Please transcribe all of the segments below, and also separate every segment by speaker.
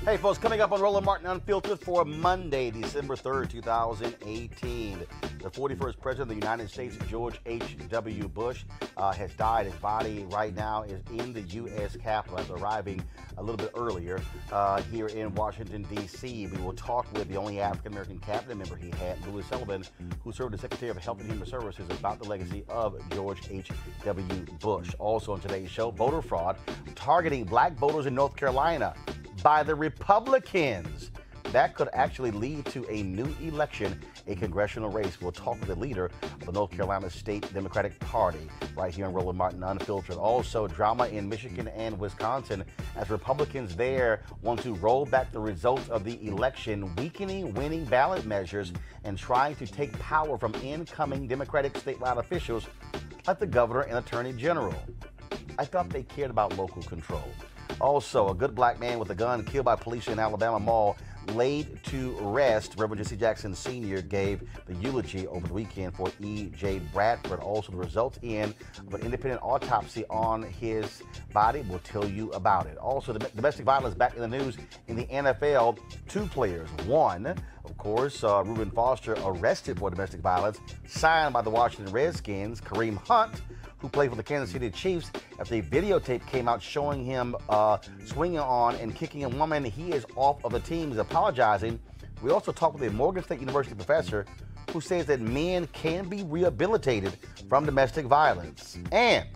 Speaker 1: Hey, folks, coming up on Roland Martin Unfiltered for Monday, December 3rd, 2018. The 41st President of the United States, George H.W. Bush, has died. His body right now is in the U.S. Capitol, after arriving a little bit earlier here in Washington, D.C. We will talk with the only African-American cabinet member he had, Louis Sullivan, who served as Secretary of Health and Human Services, about the legacy of George H.W. Bush. Also on today's show, voter fraud targeting black voters in North Carolina by the Republicans. That could actually lead to a new election, a congressional race. We'll talk with the leader of the North Carolina State Democratic Party right here on Roland Martin Unfiltered. Also, drama in Michigan and Wisconsin as Republicans there want to roll back the results of the election, weakening winning ballot measures and trying to take power from incoming Democratic statewide officials like the governor and attorney general. I thought they cared about local control. Also, a good black man with a gun killed by police in Alabama mall laid to rest. Reverend Jesse Jackson Sr. gave the eulogy over the weekend for EJ Bradford. Also, the results of an independent autopsy on his body. We'll tell you about it. Also, the domestic violence back in the news in the NFL. Two players. One, of course, Reuben Foster, arrested for domestic violence, signed by the Washington Redskins. Kareem Hunt, who played for the Kansas City Chiefs, after a videotape came out showing him swinging on and kicking a woman. He is off of the team. He's apologizing. We also talked with a Morgan State University professor who says that men can be rehabilitated from domestic violence. And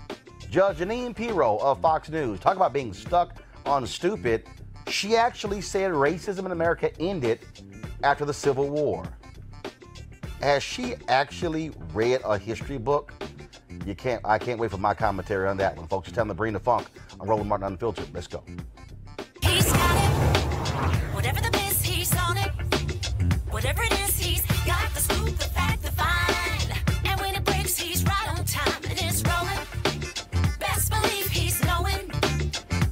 Speaker 1: Judge Jeanine Pirro of Fox News, talk about being stuck on stupid. She actually said racism in America ended after the Civil War. Has she actually read a history book? I can't wait for my commentary on that one, folks. It's time to bring the funk on Roland Martin Unfiltered. Let's go.
Speaker 2: He's got it. Whatever the biz, he's on it. Whatever it is, he's got the scoop, the fact, the find. And when it breaks, he's right on time and it's rolling. Best believe he's knowing.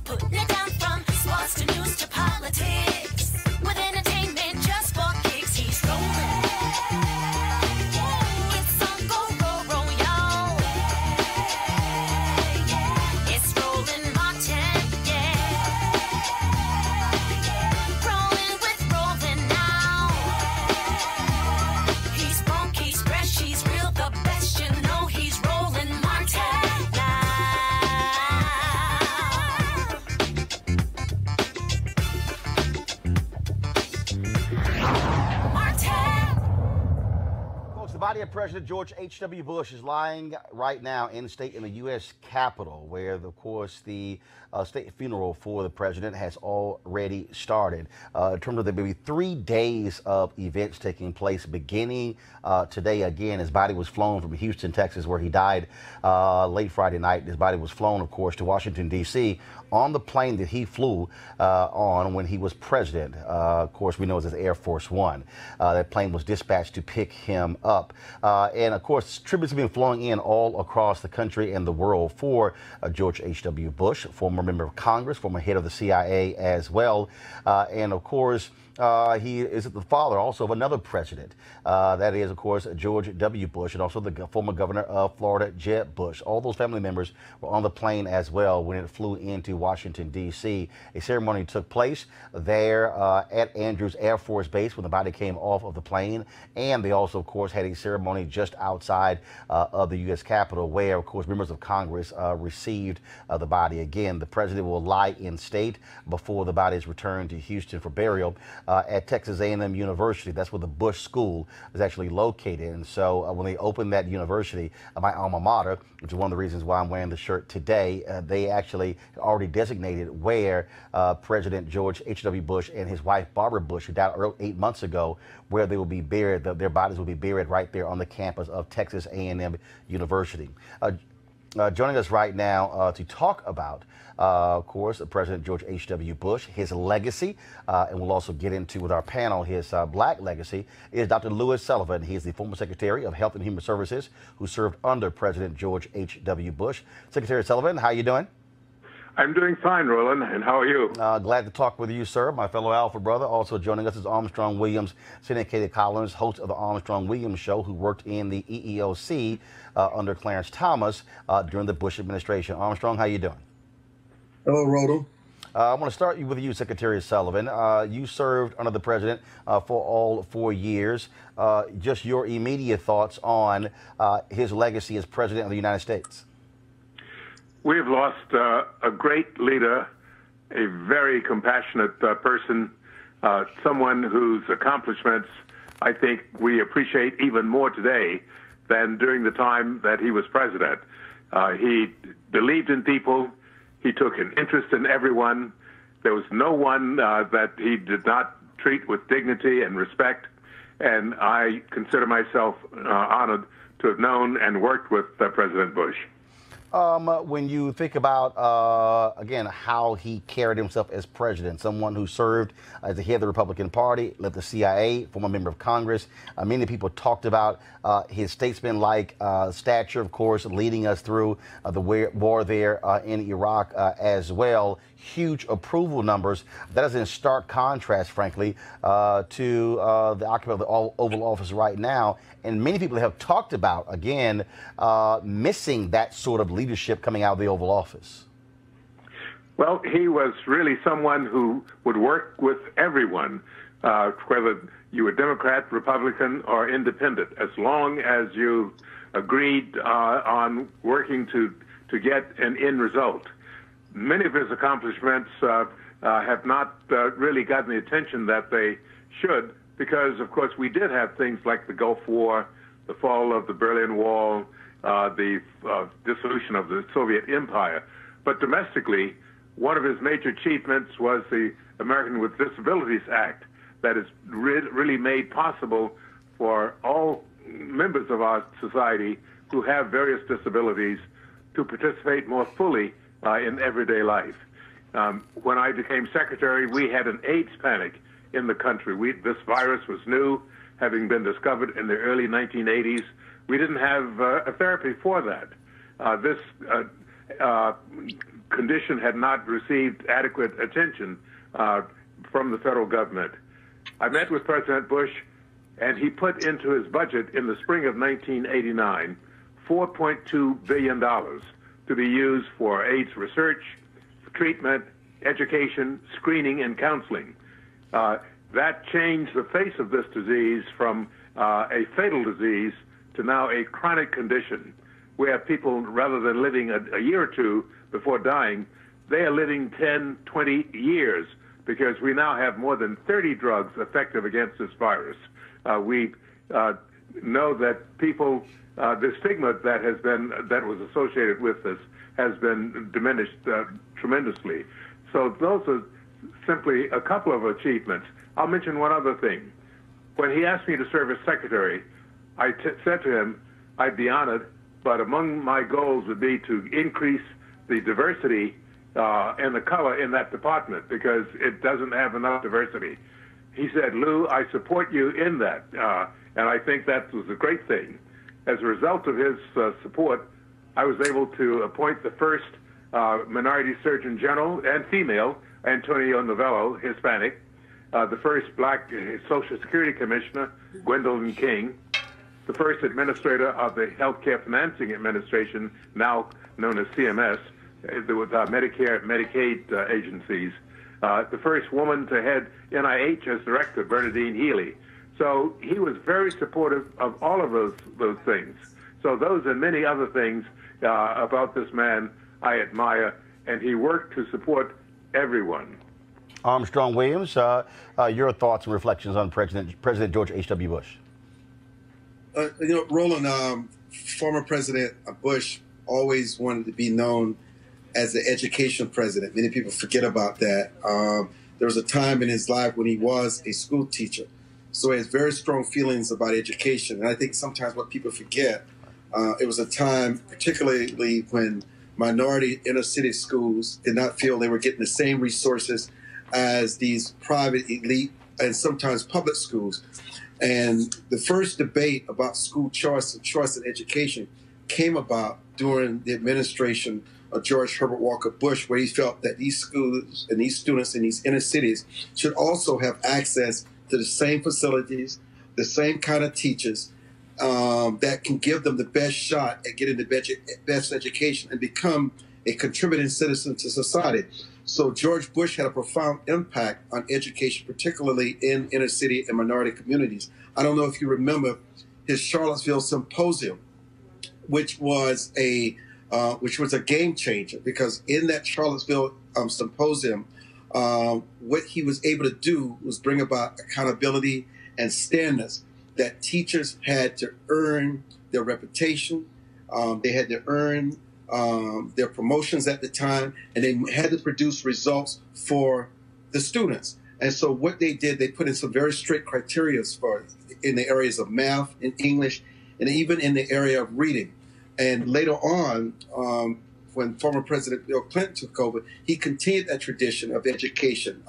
Speaker 2: Putting it down from sports to news to politics. With entertainment just for kicks, he's rolling.
Speaker 1: President George H.W. Bush is lying right now in the U.S. Capitol, where, of course, the state funeral for the president has already started. In terms of there will be 3 days of events taking place beginning today. Again, his body was flown from Houston, Texas, where he died late Friday night. His body was flown, of course, to Washington, D.C. on the plane that he flew on when he was president. Of course, we know it's Air Force One. That plane was dispatched to pick him up. And, of course, tributes have been flowing in all across the country and the world for George H.W. Bush, former member of Congress, former head of the CIA as well. And, of course, he is the father also of another president. That is, of course, George W. Bush, and also the former governor of Florida, Jeb Bush. All those family members were on the plane as well when it flew into Washington, D.C. A ceremony took place there at Andrews Air Force Base when the body came off of the plane. And they also, of course, had a ceremony just outside of the U.S. Capitol where, of course, members of Congress received the body. Again, the president will lie in state before the body is returned to Houston for burial at Texas A&M University. That's where the Bush School is actually located. And so when they opened that university, my alma mater, which is one of the reasons why I'm wearing the shirt today, they actually already designated where President George H.W. Bush and his wife Barbara Bush, who died 8 months ago, where they will be buried. Their bodies will be buried right there on the campus of Texas A&M University. Joining us right now to talk about, of course, President George H.W. Bush, his legacy, and we'll also get into with our panel his black legacy, is Dr. Louis Sullivan. He is the former Secretary of Health and Human Services who served under President George H.W. Bush. Secretary Sullivan, how are you doing?
Speaker 3: I'm doing fine, Roland, and how are you?
Speaker 1: Glad to talk with you, sir, my fellow Alpha brother. Also joining us is Armstrong Williams, syndicated columnist, host of the Armstrong Williams Show, who worked in the EEOC under Clarence Thomas during the Bush administration. Armstrong, how you doing?
Speaker 4: Hello, Roland.
Speaker 1: I want to start with you, Secretary Sullivan. You served under the president for all 4 years. Just your immediate thoughts on his legacy as president of the United States.
Speaker 3: We have lost a great leader, a very compassionate person, someone whose accomplishments I think we appreciate even more today than during the time that he was president. He believed in people. He took an interest in everyone. There was no one that he did not treat with dignity and respect. And I consider myself honored to have known and worked with President Bush.
Speaker 1: When you think about, again, how he carried himself as president, someone who served as the head of the Republican Party, led the CIA, former member of Congress, many people talked about his statesman-like stature, of course, leading us through the war there in Iraq as well. Huge approval numbers. That is in stark contrast, frankly, to the occupant of the Oval Office right now. And many people have talked about, again, missing that sort of leadership coming out of the Oval Office.
Speaker 3: Well, he was really someone who would work with everyone, whether you were Democrat, Republican, or independent, as long as you agreed on working to get an end result. Many of his accomplishments have not really gotten the attention that they should, because, of course, we did have things like the Gulf War, the fall of the Berlin Wall, the dissolution of the Soviet Empire. But domestically, one of his major achievements was the American with Disabilities Act that is really made possible for all members of our society who have various disabilities to participate more fully in everyday life. When I became secretary, we had an AIDS panic in the country. This virus was new, having been discovered in the early 1980s. We didn't have a therapy for that. This condition had not received adequate attention from the federal government. I met with President Bush, and he put into his budget in the spring of 1989 $4.2 billion to be used for AIDS research, treatment, education, screening, and counseling. That changed the face of this disease from a fatal disease to now a chronic condition, where people, rather than living a year or two before dying, they are living 10, 20 years, because we now have more than 30 drugs effective against this virus. We know that people, the stigma that was associated with this has been diminished tremendously. So those are simply a couple of achievements. I'll mention one other thing. When he asked me to serve as secretary, I said to him, I'd be honored, but among my goals would be to increase the diversity and the color in that department, because it doesn't have enough diversity. He said, Lou, I support you in that, and I think that was a great thing. As a result of his support, I was able to appoint the first minority surgeon general and female, Antonio Novello, Hispanic, the first black Social Security Commissioner, Gwendolyn King, the first administrator of the Healthcare Financing Administration, now known as CMS, with Medicare and Medicaid agencies, the first woman to head NIH as director, Bernadine Healy. So he was very supportive of all of those things. So those and many other things about this man I admire, and he worked to support everyone.
Speaker 1: Armstrong Williams, your thoughts and reflections on President George H.W. Bush.
Speaker 4: Roland, former President Bush always wanted to be known as the education president. Many people forget about that. There was a time in his life when he was a school teacher. So he has very strong feelings about education. And I think sometimes what people forget, it was a time particularly when minority inner city schools did not feel they were getting the same resources as these private elite and sometimes public schools. And the first debate about school choice and choice in education came about during the administration of George Herbert Walker Bush, where he felt that these schools and these students in these inner cities should also have access to the same facilities, the same kind of teachers that can give them the best shot at getting the best education and become a contributing citizen to society. So George Bush had a profound impact on education, particularly in inner city and minority communities. I don't know if you remember his Charlottesville Symposium, which was a game changer, because in that Charlottesville Symposium, what he was able to do was bring about accountability and standards that teachers had to earn their reputation. They had to earn their promotions at the time, and they had to produce results for the students. And so what they did, they put in some very strict criteria in the areas of math and English, and even in the area of reading. And later on, when former President Bill Clinton took over, he continued that tradition of education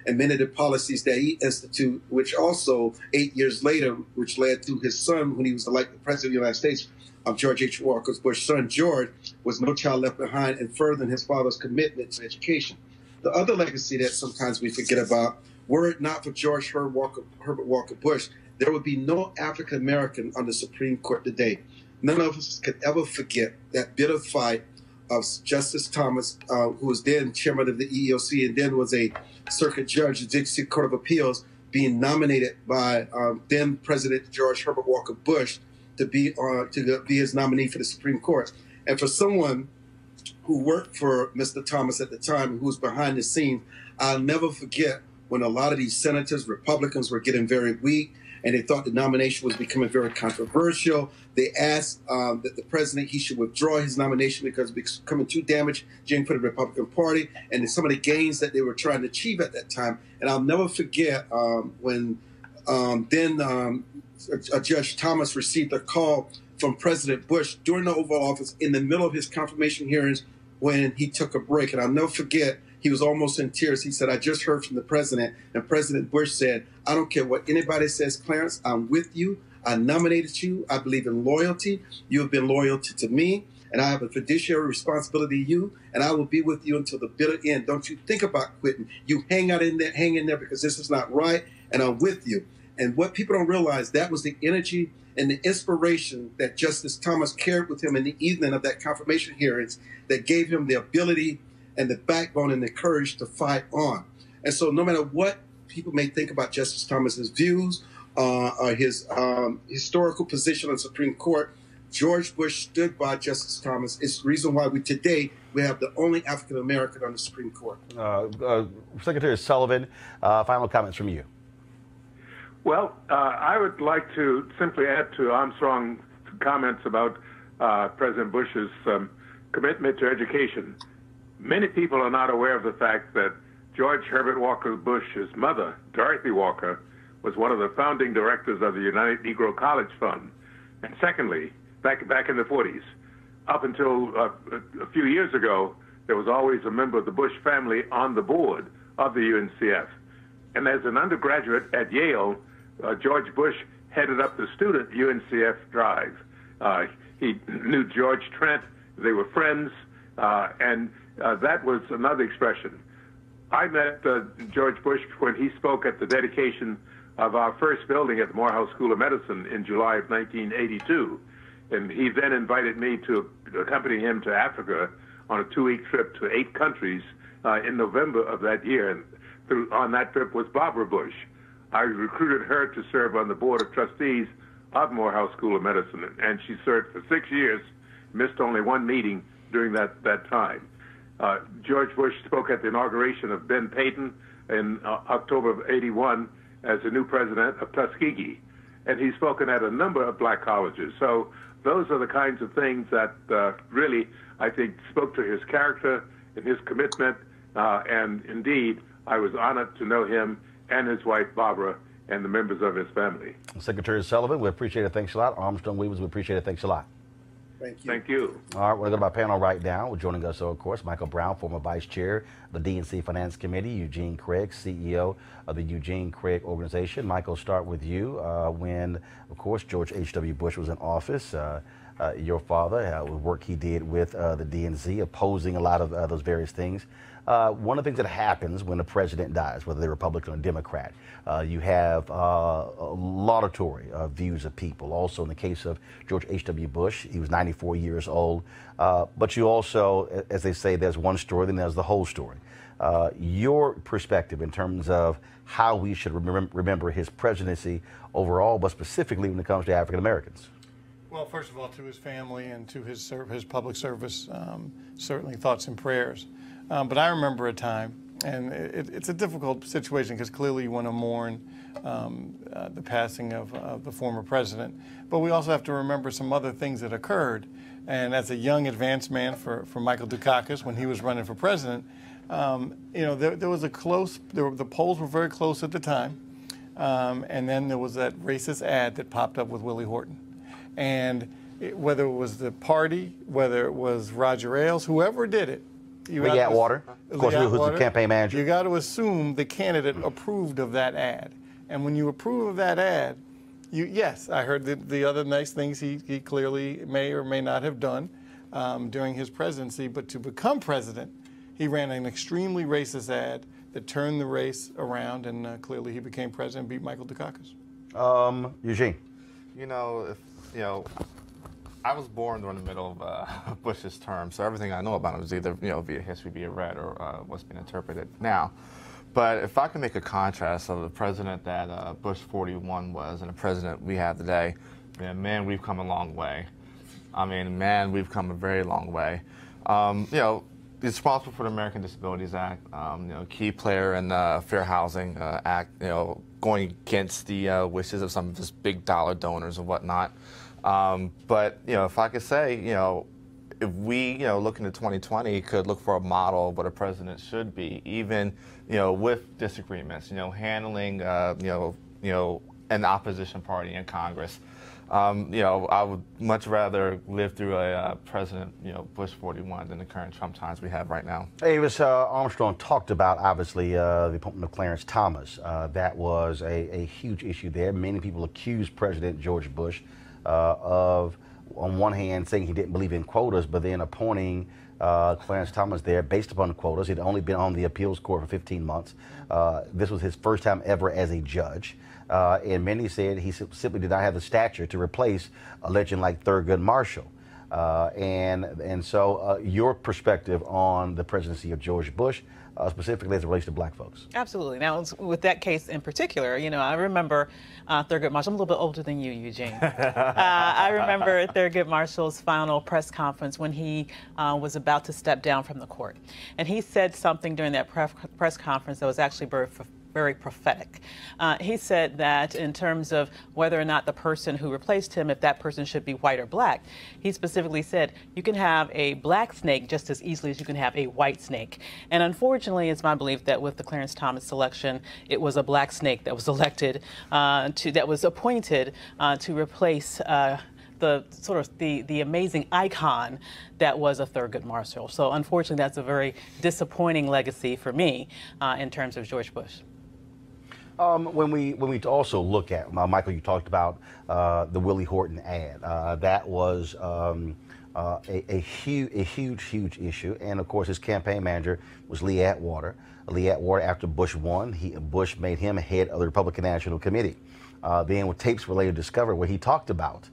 Speaker 4: and many of the policies that he instituted, which also 8 years later, which led to his son, when he was elected President of the United States, George H. Walker Bush's son, George, was No Child Left Behind, and furthering his father's commitment to education. The other legacy that sometimes we forget about, were it not for George Herbert Walker Bush, there would be no African American on the Supreme Court today. None of us could ever forget that bitter fight of Justice Thomas, who was then chairman of the EEOC and then was a circuit judge at the Dixie Court of Appeals, being nominated by then President George Herbert Walker Bush to be his nominee for the Supreme Court. And for someone who worked for Mr. Thomas at the time, who was behind the scenes, I'll never forget when a lot of these senators, Republicans, were getting very weak, and they thought the nomination was becoming very controversial. They asked that the president, he should withdraw his nomination because it was becoming too damaging for the Republican Party and some of the gains that they were trying to achieve at that time. And I'll never forget when Judge Thomas received a call from President Bush during the Oval Office in the middle of his confirmation hearings when he took a break. And I'll never forget, he was almost in tears. He said, "I just heard from the president." And President Bush said, "I don't care what anybody says, Clarence, I'm with you. I nominated you. I believe in loyalty. You have been loyal to me, and I have a fiduciary responsibility to you, and I will be with you until the bitter end. Don't you think about quitting. You hang in there because this is not right, and I'm with you." And what people don't realize, that was the energy and the inspiration that Justice Thomas carried with him in the evening of that confirmation hearings that gave him the ability and the backbone and the courage to fight on. And so no matter what people may think about Justice Thomas's views or his historical position on the Supreme Court, George Bush stood by Justice Thomas. It's the reason why today we have the only African American on the Supreme Court.
Speaker 1: Secretary Sullivan, final comments from you.
Speaker 3: Well, I would like to simply add to Armstrong's comments about President Bush's commitment to education. Many people are not aware of the fact that George Herbert Walker Bush's mother, Dorothy Walker, was one of the founding directors of the United Negro College Fund. And secondly, back in the 40s, up until a few years ago, there was always a member of the Bush family on the board of the UNCF. And as an undergraduate at Yale, George Bush headed up the student UNCF drive. He knew George Trent. They were friends, and that was another expression. I met George Bush when he spoke at the dedication of our first building at the Morehouse School of Medicine in July of 1982. And he then invited me to accompany him to Africa on a 2-week trip to 8 countries in November of that year. And on that trip was Barbara Bush. I recruited her to serve on the board of trustees of Morehouse School of Medicine, and she served for 6 years, missed only one meeting during that time. George Bush spoke at the inauguration of Ben Payton in October of '81 as the new president of Tuskegee, and he's spoken at a number of black colleges. So those are the kinds of things that really, I think, spoke to his character and his commitment, and indeed, I was honored to know him and his wife, Barbara, and the members of his family.
Speaker 1: Secretary Sullivan, we appreciate it. Thanks a lot. Armstrong Weavers, we appreciate it. Thanks a lot.
Speaker 4: Thank you.
Speaker 3: Thank you.
Speaker 1: All right, we're going to go to my panel right now. Joining us, of course, Michael Brown, former Vice Chair of the DNC Finance Committee, Eugene Craig, CEO of the Eugene Craig Organization. Michael, start with you. When, of course, George H.W. Bush was in office, your father, the work he did with the DNC, opposing a lot of those various things. One of the things that happens when a president dies, whether they're Republican or Democrat, you have laudatory views of people. Also, in the case of George H.W. Bush, he was 94 years old. But you also, as they say, there's one story, then there's the whole story. your perspective in terms of how we should remember his presidency overall, but specifically when it comes to African Americans.
Speaker 5: Well, first of all, to his family and to his public service, certainly thoughts and prayers. But I remember a time, and it's a difficult situation because clearly you want to mourn the passing of the former president. But we also have to remember some other things that occurred. And as a young advanced man for Michael Dukakis, when he was running for president, there was a close, the polls were very close at the time. And then there was that racist ad that popped up with Willie Horton. And whether it was the party, whether it was Roger Ailes, whoever did it.
Speaker 1: Lee Atwater, of course, who's the campaign manager.
Speaker 5: You got to assume the candidate approved of that ad. And when you approve of that ad, yes, I heard the other nice things he clearly may or may not have done during his presidency. But to become president, he ran an extremely racist ad that turned the race around, and clearly he became president and beat Michael Dukakis.
Speaker 1: Eugene.
Speaker 6: I was born during the middle of Bush's term, so everything I know about him is either via history, via read, or what's been interpreted now. But if I can make a contrast of the president that Bush 41 was and the president we have today, man, we've come a long way. I mean, man, we've come a very long way. He's responsible for the American Disabilities Act, key player in the Fair Housing Act, going against the wishes of some of his big dollar donors and whatnot. But if I could say, if we, look into 2020, could look for a model of what a president should be, even, with disagreements, handling, an opposition party in Congress. I would much rather live through a President, Bush 41 than the current Trump times we have right now.
Speaker 1: Avis Armstrong talked about, obviously, the appointment of Clarence Thomas. That was a huge issue there. Many people accused President George Bush of, on one hand, saying he didn't believe in quotas, but then appointing Clarence Thomas there based upon the quotas. He'd only been on the appeals court for 15 months. This was his first time ever as a judge. And many said he simply did not have the stature to replace a legend like Thurgood Marshall. And so your perspective on the presidency of George Bush, specifically as it relates to black folks.
Speaker 7: Absolutely. Now, with that case in particular, I remember Thurgood Marshall. I'm a little bit older than you, Eugene. I remember Thurgood Marshall's final press conference when he was about to step down from the court. And he said something during that press conference that was actually very prophetic. He said that in terms of whether or not the person who replaced him, if that person should be white or black, he specifically said you can have a black snake just as easily as you can have a white snake. And unfortunately, it's my belief that with the Clarence Thomas selection, it was a black snake that was elected, that was appointed to replace the amazing icon that was a Thurgood Marshall. So unfortunately, that's a very disappointing legacy for me in terms of George Bush.
Speaker 1: When we also look at, Michael, you talked about the Willie Horton ad. That was a huge issue. And of course, his campaign manager was Lee Atwater. Lee Atwater, after Bush won, Bush made him head of the Republican National Committee. Then with tapes were later discovered where he talked about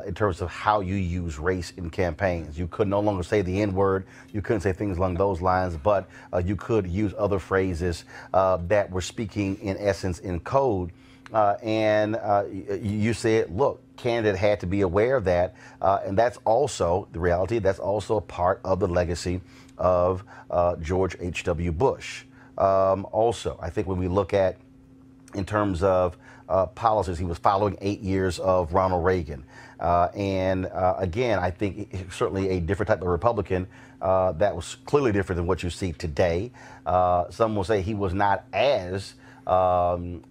Speaker 1: in terms of how you use race in campaigns. You could no longer say the N-word. You couldn't say things along those lines, but you could use other phrases that were speaking in essence in code. And you said, look, candidate had to be aware of that. And that's also the reality. That's also a part of the legacy of George H.W. Bush. Also, I think when we look at in terms of policies, he was following 8 years of Ronald Reagan. Again, I think certainly a different type of Republican that was clearly different than what you see today. Some will say he was not as hardcore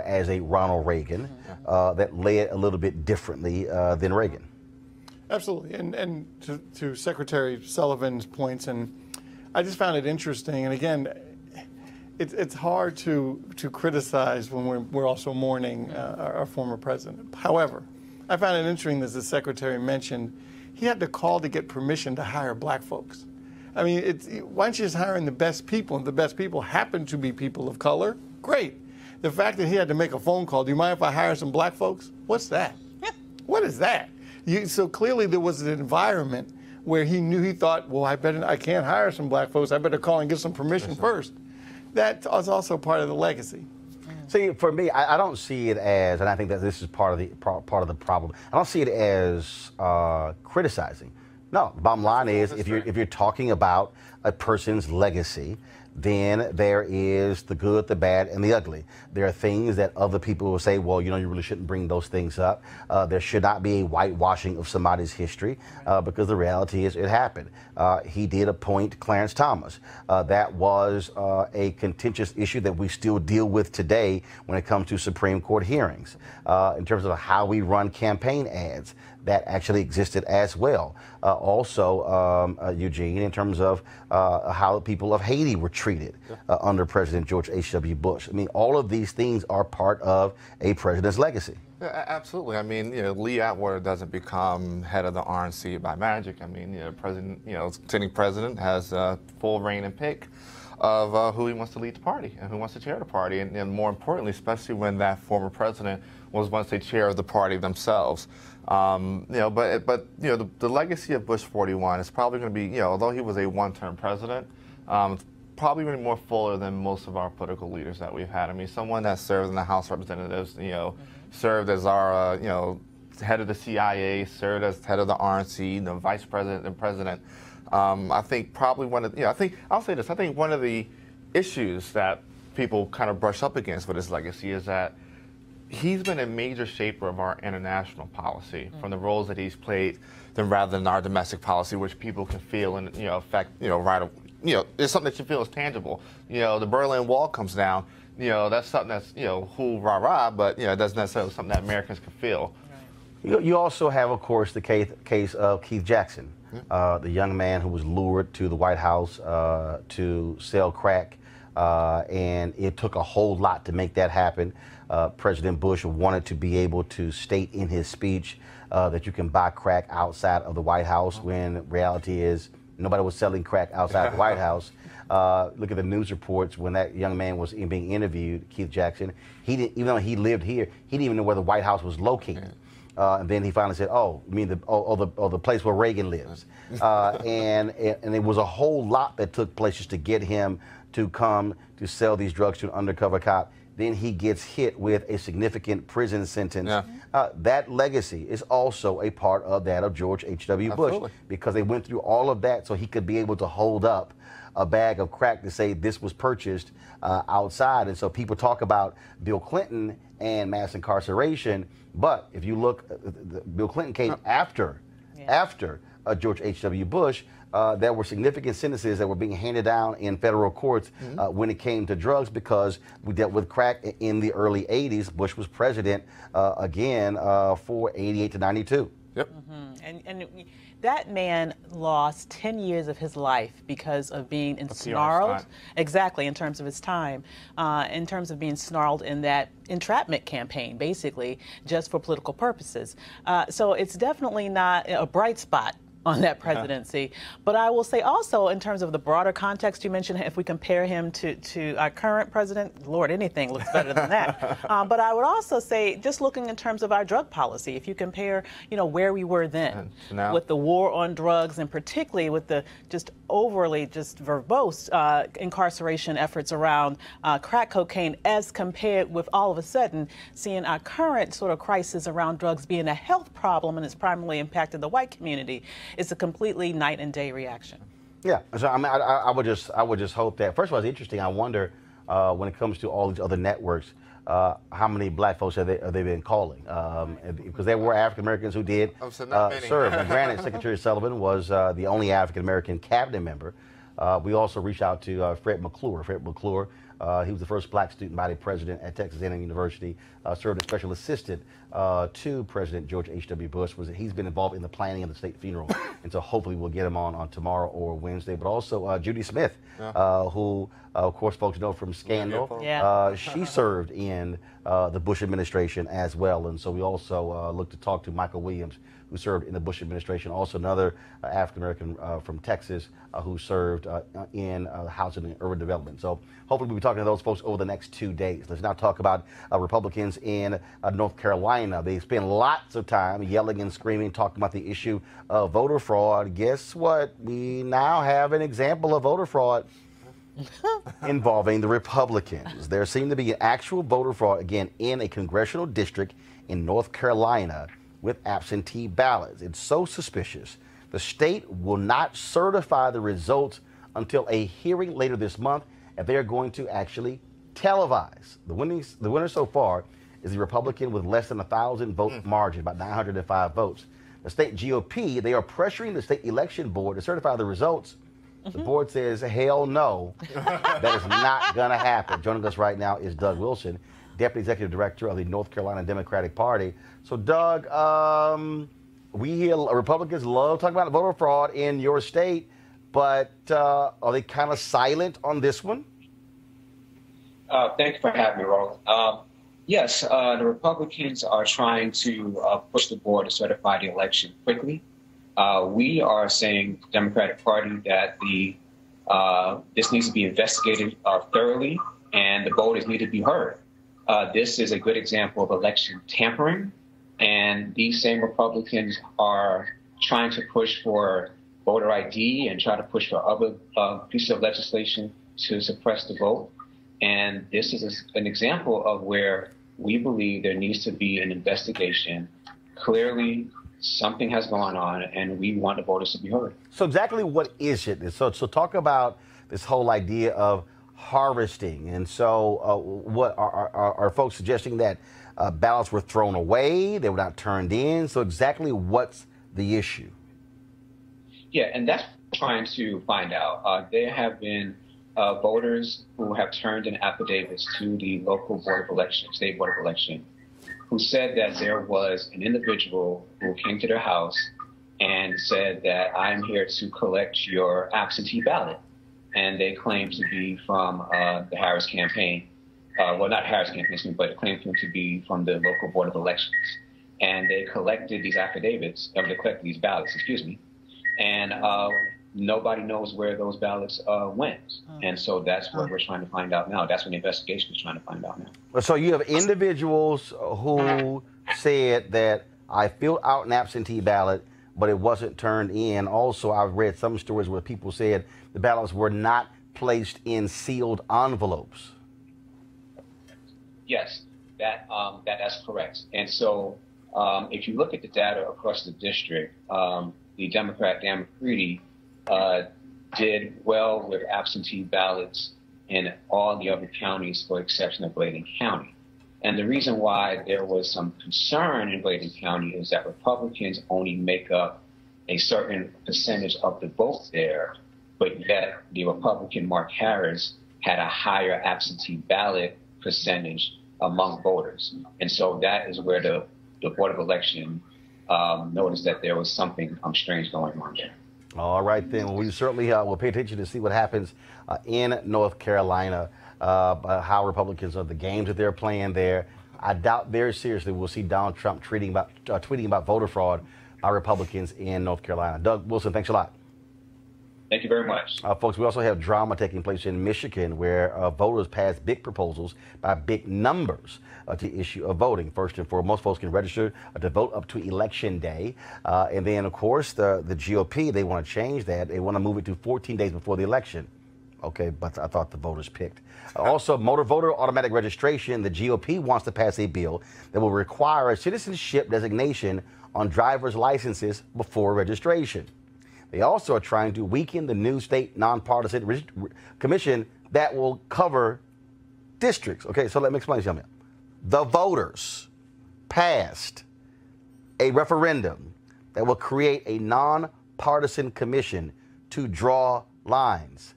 Speaker 1: as a Ronald Reagan, that led a little bit differently than Reagan.
Speaker 5: Absolutely. And to Secretary Sullivan's points, and I just found it interesting. And again, it's hard to criticize when we're also mourning our former president. However, I found it interesting, as the secretary mentioned, he had to call to get permission to hire black folks. I mean, why don't you just hire the best people? And the best people happen to be people of color. Great. The fact that he had to make a phone call, do you mind if I hire some black folks? What's that? What is that? So clearly there was an environment where he thought, well, I can't hire some black folks. I better call and get some permission first. That is also part of the legacy.
Speaker 1: See, for me, I don't see it as, and I think that this is part of the problem. I don't see it as criticizing. No, the bottom line is if you're talking about a person's legacy, then there is the good, the bad, and the ugly. There are things that other people will say, well, you really shouldn't bring those things up. There should not be a whitewashing of somebody's history because the reality is it happened. He did appoint Clarence Thomas. That was a contentious issue that we still deal with today when it comes to Supreme Court hearings. In terms of how we run campaign ads, that actually existed as well. Also, Eugene, in terms of how the people of Haiti were treated under President George H.W. Bush. I mean, all of these things are part of a president's legacy.
Speaker 6: Yeah, absolutely. I mean, Lee Atwater doesn't become head of the RNC by magic. I mean, sitting president has full reign and pick of who he wants to lead the party and who wants to chair the party, and more importantly, especially when that former president was once a chair of the party themselves. The legacy of Bush 41 is probably going to be, although he was a one-term president, probably going to be more fuller than most of our political leaders that we've had. I mean, someone that served in the House of Representatives, served as our, head of the CIA, served as head of the RNC, vice president and president. I think probably I'll say this, I think one of the issues that people kind of brush up against with his legacy is that he's been a major shaper of our international policy from the roles that he's played rather than our domestic policy, which people can feel and, affect, it's something that you feel is tangible. The Berlin Wall comes down, that's something that's, whoo, rah, rah, but, it doesn't necessarily something that Americans can feel.
Speaker 1: You also have, of course, the case of Keith Jackson, the young man who was lured to the White House to sell crack, and it took a whole lot to make that happen. President Bush wanted to be able to state in his speech that you can buy crack outside of the White House, when reality is nobody was selling crack outside the White House. Look at the news reports when that young man was being interviewed, Keith Jackson. Even though he lived here, he didn't even know where the White House was located. And then he finally said, "Oh, you mean the place where Reagan lives?" And it was a whole lot that took place just to get him to come to sell these drugs to an undercover cop. Then he gets hit with a significant prison sentence. That legacy is also a part of that of George H.W. Bush, because they went through all of that so he could be able to hold up a bag of crack to say this was purchased outside. And so people talk about Bill Clinton and mass incarceration, but if you look, Bill Clinton came after George H.W. Bush. There were significant sentences that were being handed down in federal courts when it came to drugs, because we dealt with crack in the early 80s. Bush was president again for 88 to 92.
Speaker 6: Yep.
Speaker 7: And that man lost 10 years of his life because of being ensnarled. Exactly, in terms of his time, in terms of being snarled in that entrapment campaign, basically, just for political purposes. So it's definitely not a bright spot on that presidency. But I will say also, in terms of the broader context you mentioned, if we compare him to our current president, Lord, anything looks better than that. But I would also say, just looking in terms of our drug policy, if you compare, where we were then with the war on drugs, and particularly with the just overly verbose incarceration efforts around crack cocaine, as compared with all of a sudden seeing our current sort of crisis around drugs being a health problem, and it's primarily impacted the white community. It's a completely night and day reaction.
Speaker 1: Yeah, so I mean, I would just hope that, first of all, it's interesting. I wonder when it comes to all these other networks, how many black folks have they been calling? Because there were African Americans who did serve. And granted, Secretary Sullivan was the only African American cabinet member. We also reached out to Fred McClure. Fred McClure, he was the first black student body president at Texas A&M University, served as special assistant to President George H.W. Bush. He's been involved in the planning of the state funeral, and so hopefully we'll get him on tomorrow or Wednesday. But also Judy Smith, who, of course, folks know from Scandal. She served in the Bush administration as well, and so we also look to talk to Michael Williams, who served in the Bush administration, also another African-American from Texas who served in housing and urban development. So hopefully we'll be talking to those folks over the next 2 days. Let's now talk about Republicans in North Carolina. Carolina. They spend lots of time yelling and screaming, talking about the issue of voter fraud. Guess what? We now have an example of voter fraud involving the Republicans. There seemed to be actual voter fraud, again, in a congressional district in North Carolina with absentee ballots. It's so suspicious. The state will not certify the results until a hearing later this month, and they're going to actually televise. The winner so far is the Republican with less than 1,000 vote margin, about 905 votes. The state GOP, they are pressuring the state election board to certify the results. The board says, hell no, that is not going to happen. Joining us right now is Doug Wilson, Deputy Executive Director of the North Carolina Democratic Party. So, Doug, we hear Republicans love talking about voter fraud in your state, but are they kind of silent on this one?
Speaker 8: Thank you for having me, Roland. Yes, the Republicans are trying to push the board to certify the election quickly. We are saying, the Democratic Party, that this needs to be investigated thoroughly, and the voters need to be heard. This is a good example of election tampering, and these same Republicans are trying to push for voter ID and try to push for other pieces of legislation to suppress the vote. And this is an example of where we believe there needs to be an investigation. Clearly, something has gone on, and we want the voters to be heard.
Speaker 1: So exactly what is it? So talk about this whole idea of harvesting. And so what are folks suggesting that ballots were thrown away, they were not turned in? So exactly what's the issue?
Speaker 8: Yeah, and that's what we're trying to find out. There have been voters who have turned in affidavits to the local board of election, state board of election, who said that there was an individual who came to their house and said that I'm here to collect your absentee ballot. And they claim to be from the Harris campaign. Well, not Harris campaign, but it claimed to be from the local board of elections. And they collected these affidavits, or they collected these ballots, excuse me. And nobody knows where those ballots went. And so that's what we're trying to find out now. That's what the investigation is trying to find out now.
Speaker 1: So you have individuals who said that I filled out an absentee ballot, but it wasn't turned in. Also, I've read some stories where people said the ballots were not placed in sealed envelopes.
Speaker 8: Yes, that's correct. And so if you look at the data across the district, the Democrat Dan McCready did well with absentee ballots in all the other counties, for exception of Bladen County. And the reason why there was some concern in Bladen County is that Republicans only make up a certain percentage of the vote there, but yet the Republican Mark Harris had a higher absentee ballot percentage among voters. And so that is where the Board of Election noticed that there was something strange going on there.
Speaker 1: All right, then. Well, we certainly will pay attention to see what happens in North Carolina, how Republicans are the games that they're playing there. I doubt very seriously we'll see Donald Trump tweeting about voter fraud by Republicans in North Carolina. Doug Wilson, thanks a lot.
Speaker 8: Thank you very much.
Speaker 1: Folks, we also have drama taking place in Michigan where voters passed big proposals by big numbers to issue a voting. First and foremost, folks can register to vote up to Election Day. And then, of course, the GOP, they want to change that. They want to move it to 14 days before the election. Okay, but I thought the voters picked. Also, motor voter automatic registration. The GOP wants to pass a bill that will require a citizenship designation on driver's licenses before registration. They also are trying to weaken the new state nonpartisan commission that will cover districts. Okay, so let me explain something. The voters passed a referendum that will create a nonpartisan commission to draw lines.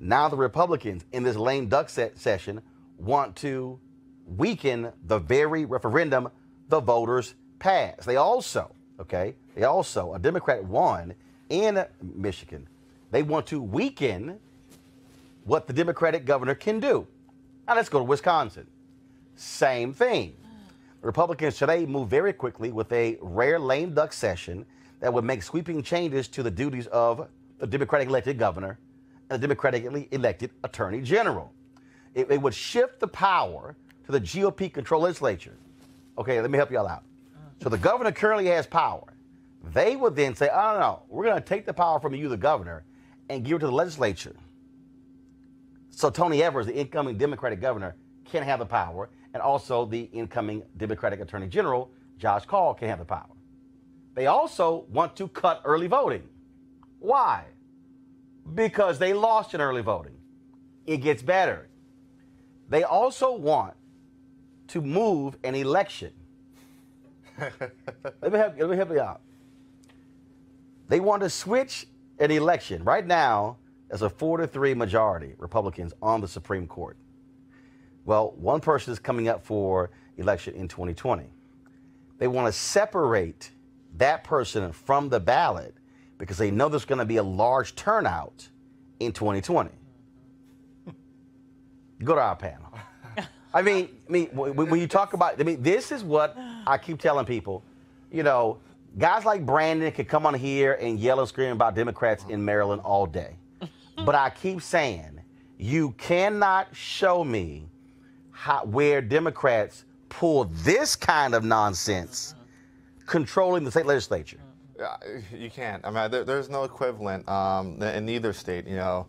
Speaker 1: Now the Republicans in this lame duck session want to weaken the very referendum the voters passed. They also, a Democrat won in Michigan. They want to weaken what the Democratic governor can do. Now let's go to Wisconsin. Same thing. Republicans today moved very quickly with a rare lame duck session that would make sweeping changes to the duties of the Democratic elected governor and the Democratically elected attorney general. It would shift the power to the GOP controlled legislature. Okay, let me help y'all out. So the governor currently has power. They would then say, oh, no, we're going to take the power from you, the governor, and give it to the legislature. So Tony Evers, the incoming Democratic governor, can have the power, and also the incoming Democratic Attorney General, Josh Call, can have the power. They also want to cut early voting. Why? Because they lost in early voting. It gets better. They also want to move an election. Let me help you out. They want to switch an election. Right now, there's a 4-3 majority, Republicans, on the Supreme Court. Well, one person is coming up for election in 2020. They want to separate that person from the ballot because they know there's going to be a large turnout in 2020. Go to our panel. I mean, when you talk about, this is what I keep telling people. You know, guys like Brandon could come on here and yell and scream about Democrats in Maryland all day. But I keep saying, you cannot show me where Democrats pull this kind of nonsense controlling the state legislature.
Speaker 6: You can't. I mean, there's no equivalent in either state, you know.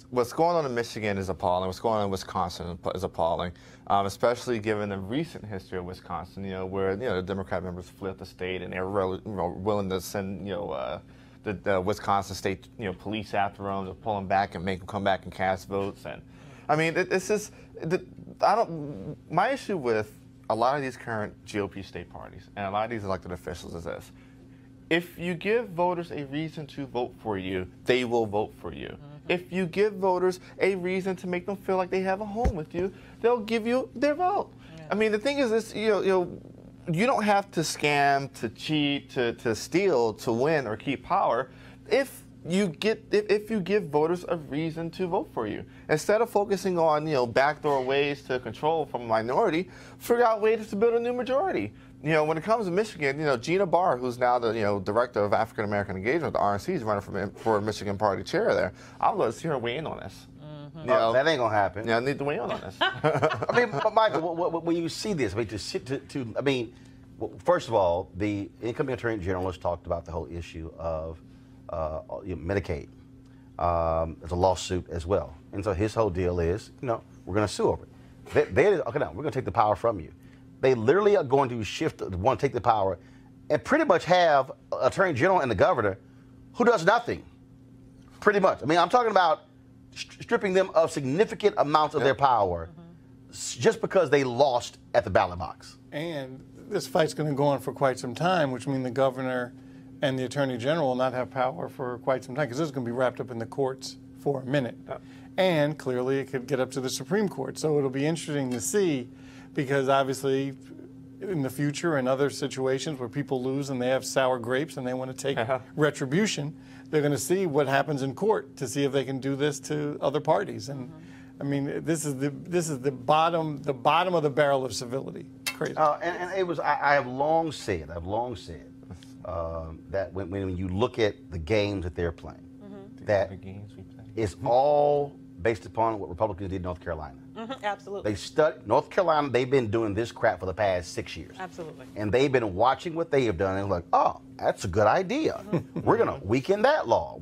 Speaker 6: What's going on in Michigan is appalling. What's going on in Wisconsin is appalling, especially given the recent history of Wisconsin, you know, where, you know, the Democrat members fled the state and they were willing to send, you know, the Wisconsin State, you know, police after them to pull them back and make them come back and cast votes. And I mean, it's just, my issue with a lot of these current GOP state parties and a lot of these elected officials is this. If you give voters a reason to vote for you, they will vote for you. If you give voters a reason to make them feel like they have a home with you, they'll give you their vote. Yeah. I mean, the thing is this, you don't have to scam, to cheat, to steal, to win or keep power. If you give voters a reason to vote for you, instead of focusing on, you know, backdoor ways to control from a minority, figure out ways to build a new majority. You know, when it comes to Michigan, you know, Gina Barr, who's now the, you know, director of African American engagement, the RNC, is running for Michigan party chair there. I'd love to see her weigh in on this. You know,
Speaker 1: that ain't gonna happen.
Speaker 6: Yeah, I need to weigh in on this.
Speaker 1: I mean, but Michael, when you see this, I mean, first of all, the incoming Attorney General has talked about the whole issue of Medicaid. There's a lawsuit as well, and so his whole deal is, you know, we're going to sue over it. Okay, now we're going to take the power from you. They literally are going to want to take the power, and pretty much have Attorney General and the governor, who does nothing. Pretty much. I mean, I'm talking about stripping them of significant amounts of their power, just because they lost at the ballot box.
Speaker 5: And this fight's going to go on for quite some time, which means the governor and the Attorney General will not have power for quite some time, because this is going to be wrapped up in the courts for a minute. And clearly it could get up to the Supreme Court. So it'll be interesting to see, because obviously in the future and other situations where people lose and they have sour grapes and they want to take retribution, they're going to see what happens in court to see if they can do this to other parties. And I mean, this is the bottom of the barrel of civility. Crazy.
Speaker 1: And it was, I have long said that when you look at the games that they're playing, that it's all based upon what Republicans did in North Carolina.
Speaker 7: Absolutely.
Speaker 1: They studied North Carolina. They've been doing this crap for the past 6 years.
Speaker 7: Absolutely.
Speaker 1: And they've been watching what they have done and like, oh, that's a good idea. We're gonna weaken that law.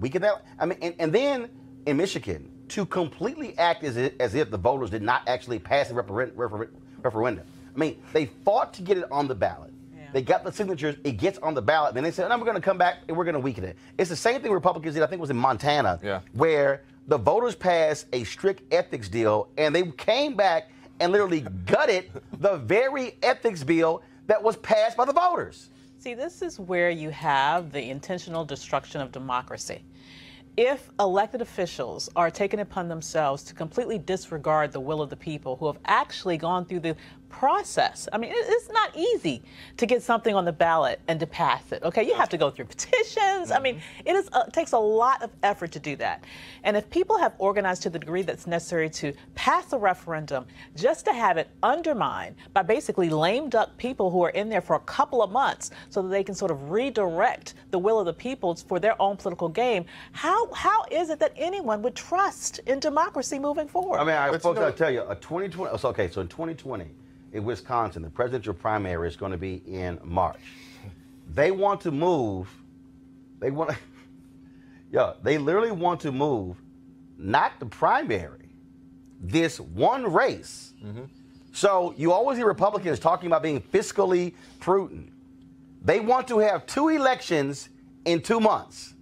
Speaker 1: I mean, and then in Michigan, to completely act as if the voters did not actually pass the referendum. I mean, they fought to get it on the ballot. They got the signatures, it gets on the ballot, then they said, no, we're going to come back and we're going to weaken it. It's the same thing Republicans did, I think it was in Montana, where the voters passed a strict ethics deal and they came back and literally gutted the very ethics bill that was passed by the voters.
Speaker 7: See, this is where you have the intentional destruction of democracy. If elected officials are taking it upon themselves to completely disregard the will of the people who have actually gone through the process. I mean, it's not easy to get something on the ballot and to pass it, okay? You have to go through petitions. I mean, it takes a lot of effort to do that. And if people have organized to the degree that's necessary to pass a referendum just to have it undermined by basically lame duck people who are in there for a couple of months so that they can sort of redirect the will of the people for their own political game, how is it that anyone would trust in democracy moving forward?
Speaker 1: I mean, folks, I'll tell you, so in 2020, in Wisconsin. The presidential primary is going to be in March. They want to move. They want to, they literally want to move, not the primary, this one race. So you always hear Republicans talking about being fiscally prudent. They want to have 2 elections in 2 months.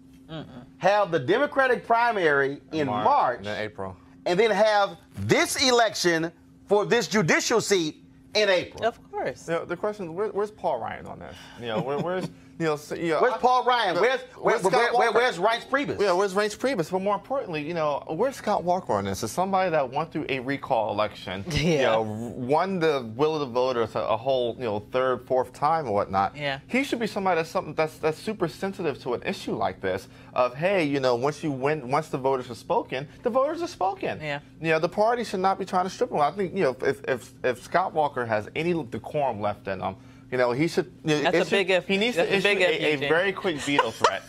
Speaker 1: Have the Democratic primary in March,
Speaker 6: and then April,
Speaker 1: and then have this election for this judicial seat in April.
Speaker 7: Of course.
Speaker 6: The question is, where's Paul Ryan on this? Where's
Speaker 1: where's Paul Ryan? Where's Reince Priebus?
Speaker 6: Yeah, where's Reince Priebus? But more importantly, where's Scott Walker on this? Is somebody that went through a recall election, won the will of the voters a whole, 3rd, 4th time or whatnot.
Speaker 7: Yeah.
Speaker 6: He should be somebody that's super sensitive to an issue like this. Of hey, once the voters have spoken, the voters have spoken.
Speaker 7: Yeah.
Speaker 6: The party should not be trying to strip him. I think if Scott Walker has any decorum left in him, he should.
Speaker 7: That's a big if.
Speaker 6: He needs to issue a very quick veto threat.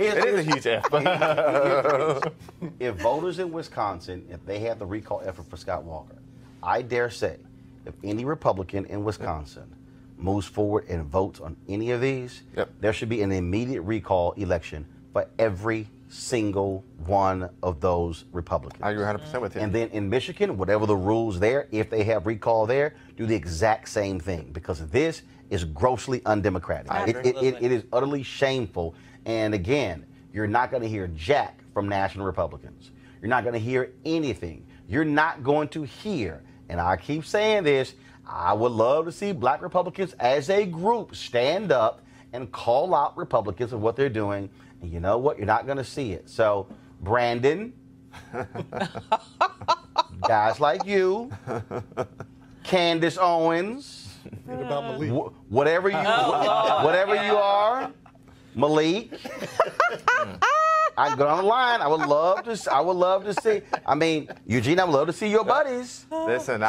Speaker 6: It is a huge if.
Speaker 1: If voters in Wisconsin, if they have the recall effort for Scott Walker, I dare say, if any Republican in Wisconsin moves forward and votes on any of these, there should be an immediate recall election for every single one of those Republicans.
Speaker 6: I agree 100% with you.
Speaker 1: And then in Michigan, whatever the rules there, if they have recall there, do the exact same thing, because this is grossly undemocratic. It is utterly shameful. And again, you're not going to hear jack from national Republicans. You're not going to hear anything. You're not going to hear, and I keep saying this, I would love to see black Republicans as a group stand up and call out Republicans of what they're doing. And you know what? You're not going to see it. So, Brandon, guys like you, Candace Owens, whatever you are, Malik. I can go down the line. I would love to see. I mean, Eugene, I would love to see your buddies.
Speaker 6: Listen,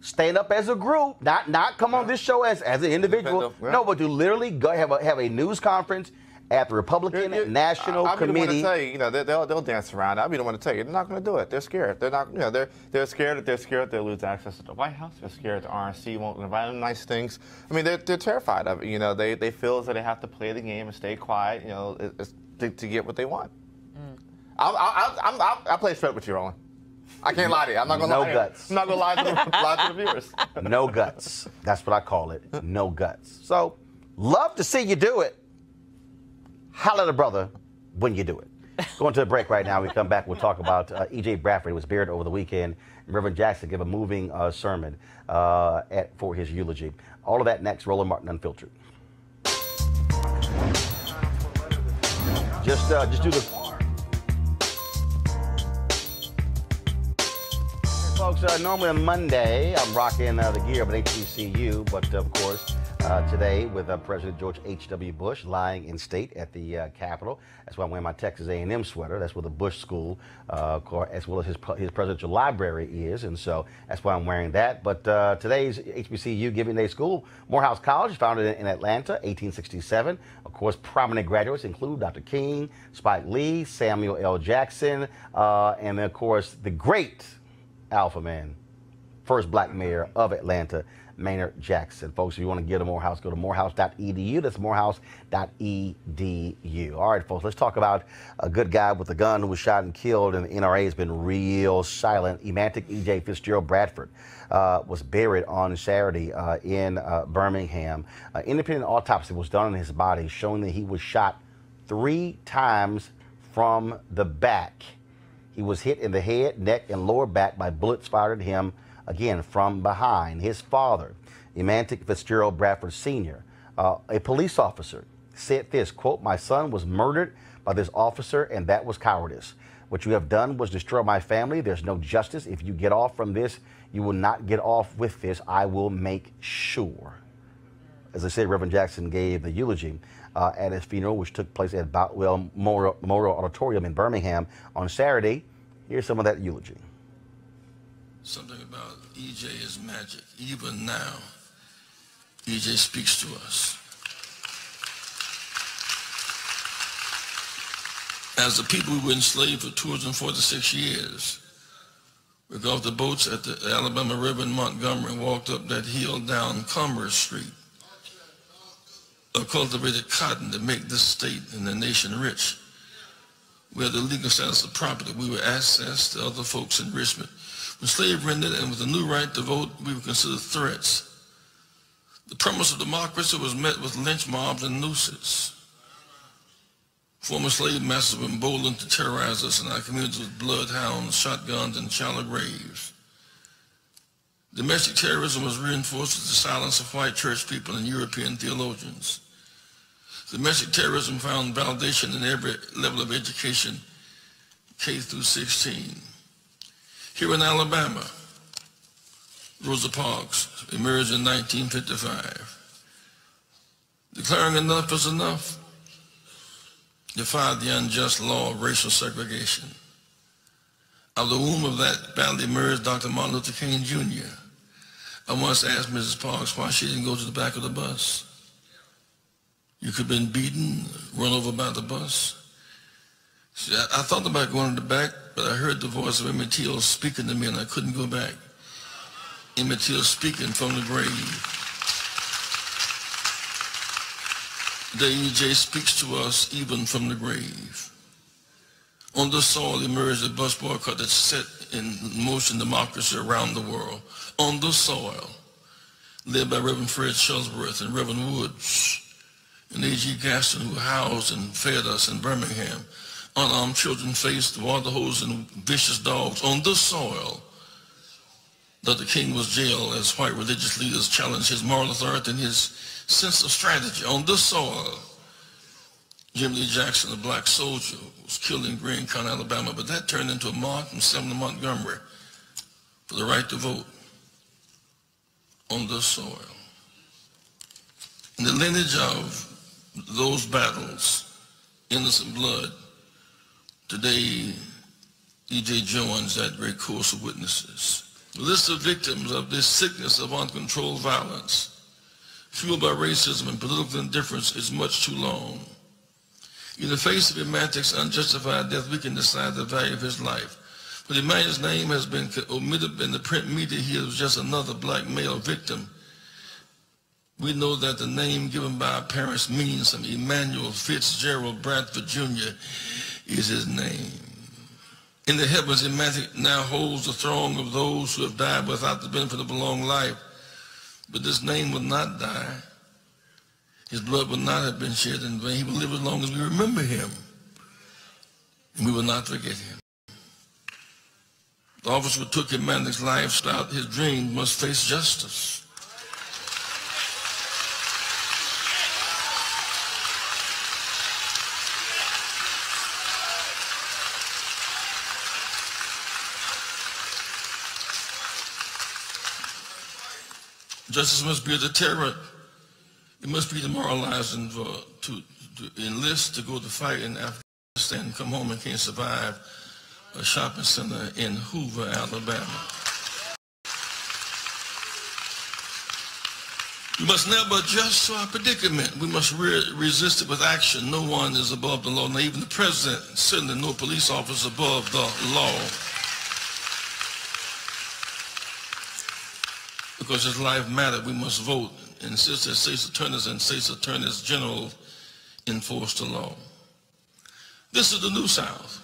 Speaker 1: stand up as a group, not come on this show as an individual. No, but to literally go have a news conference at the Republican National Committee.
Speaker 6: I'll be the one to tell you, they'll dance around. I'll be the one to tell you, they're not going to do it. They're scared. They're not. They're scared they'll lose access to the White House. They're scared the RNC won't invite them nice things. I mean, they're terrified of it. They feel that they have to play the game and stay quiet. To get what they want. I'll play straight with you, Roland. I can't lie to you. I'm not going to lie.
Speaker 1: No guts.
Speaker 6: I'm not going to lie to the viewers.
Speaker 1: No guts. That's what I call it. No guts. So, love to see you do it. Holler at a brother when you do it. Going to a break right now. We come back. We'll talk about EJ Bradford. He was buried over the weekend. Reverend Jackson gave a moving sermon for his eulogy. All of that next. Roland Martin Unfiltered. Just do the. Folks, normally on Monday, I'm rocking the gear of an HBCU, but of course, today with President George H.W. Bush lying in state at the Capitol. That's why I'm wearing my Texas A&M sweater. That's where the Bush School, as well as his presidential library is, and so that's why I'm wearing that. But today's HBCU Giving Day School, Morehouse College, founded in Atlanta, 1867. Of course, prominent graduates include Dr. King, Spike Lee, Samuel L. Jackson, and then, of course, the great Alpha Man, first black mayor of Atlanta, Maynard Jackson. Folks, if you want to get to Morehouse, go to morehouse.edu. That's morehouse.edu. All right, folks, let's talk about a good guy with a gun who was shot and killed, and the NRA has been real silent. Emantic EJ Fitzgerald Bradford was buried on Saturday in Birmingham. Independent autopsy was done on his body, showing that he was shot 3 times from the back. He was hit in the head, neck, and lower back by bullets fired at him, again, from behind. His father, Emantic Fitzgerald Bradford Sr., a police officer, said this, quote, "My son was murdered by this officer, and that was cowardice. What you have done was destroy my family. There's no justice. If you get off from this, you will not get off with this. I will make sure." As I said, Reverend Jackson gave the eulogy at his funeral, which took place at Boutwell Memorial Auditorium in Birmingham on Saturday. Here's some of that eulogy.
Speaker 9: Something about EJ is magic. Even now, EJ speaks to us. As the people who were enslaved for 246 years, We got off the boats at the Alabama River in Montgomery and walked up that hill down Commerce Street. Cultivated cotton to make this state and the nation rich. We had the legal status of property. We were access to other folks' enrichment. When slavery ended and with the new right to vote, we were considered threats. The promise of democracy was met with lynch mobs and nooses. Former slave masters were emboldened to terrorize us in our communities with bloodhounds, shotguns, and shallow graves. Domestic terrorism was reinforced with the silence of white church people and European theologians. Domestic terrorism found validation in every level of education, K through 16. Here in Alabama, Rosa Parks emerged in 1955. Declaring enough is enough, defied the unjust law of racial segregation. Out of the womb of that battle emerged Dr. Martin Luther King Jr. I once asked Mrs. Parks why she didn't go to the back of the bus. You could have been beaten, run over by the bus. She said, I thought about going to the back, but I heard the voice of Emmett Till speaking to me and I couldn't go back. Emmett Till speaking from the grave. Today, EJ speaks to us even from the grave. On this soil emerged a bus boycott that set in motion democracy around the world. On this soil, led by Reverend Fred Shuttlesworth and Reverend Woods and A.G. Gaston, who housed and fed us in Birmingham. Unarmed children faced water hoses and vicious dogs. On this soil, Dr. King was jailed as white religious leaders challenged his moral authority and his sense of strategy. On this soil, Jim Lee Jackson, a black soldier, was killed in Greene County, Alabama, but that turned into a march from Selma to Montgomery for the right to vote. On this soil. In the lineage of those battles, innocent blood, today EJ joins that great course of witnesses. The list of victims of this sickness of uncontrolled violence, fueled by racism and political indifference, is much too long. In the face of Imanitic's unjustified death, we can decide the value of his life. When Emmanuel's name has been omitted in the print media, he was just another black male victim. We know that the name given by our parents means something. Emmanuel Fitzgerald Bradford Jr. is his name. In the heavens, Emanitic now holds the throne of those who have died without the benefit of a long life. But this name will not die. His blood will not have been shed in vain. He will live as long as we remember him. And we will not forget him. The officer who took Emmanuel's life without his dream must face justice. Justice must be a deterrent. It must be demoralizing to enlist to go to fight in Afghanistan and come home and can't survive a shopping center in Hoover, Alabama. We must never adjust to our predicament. We must resist it with action. No one is above the law, not even the president. Certainly no police officer above the law. Because his life mattered, we must vote and insist that state's attorneys and state's attorneys general enforce the law. This is the New South,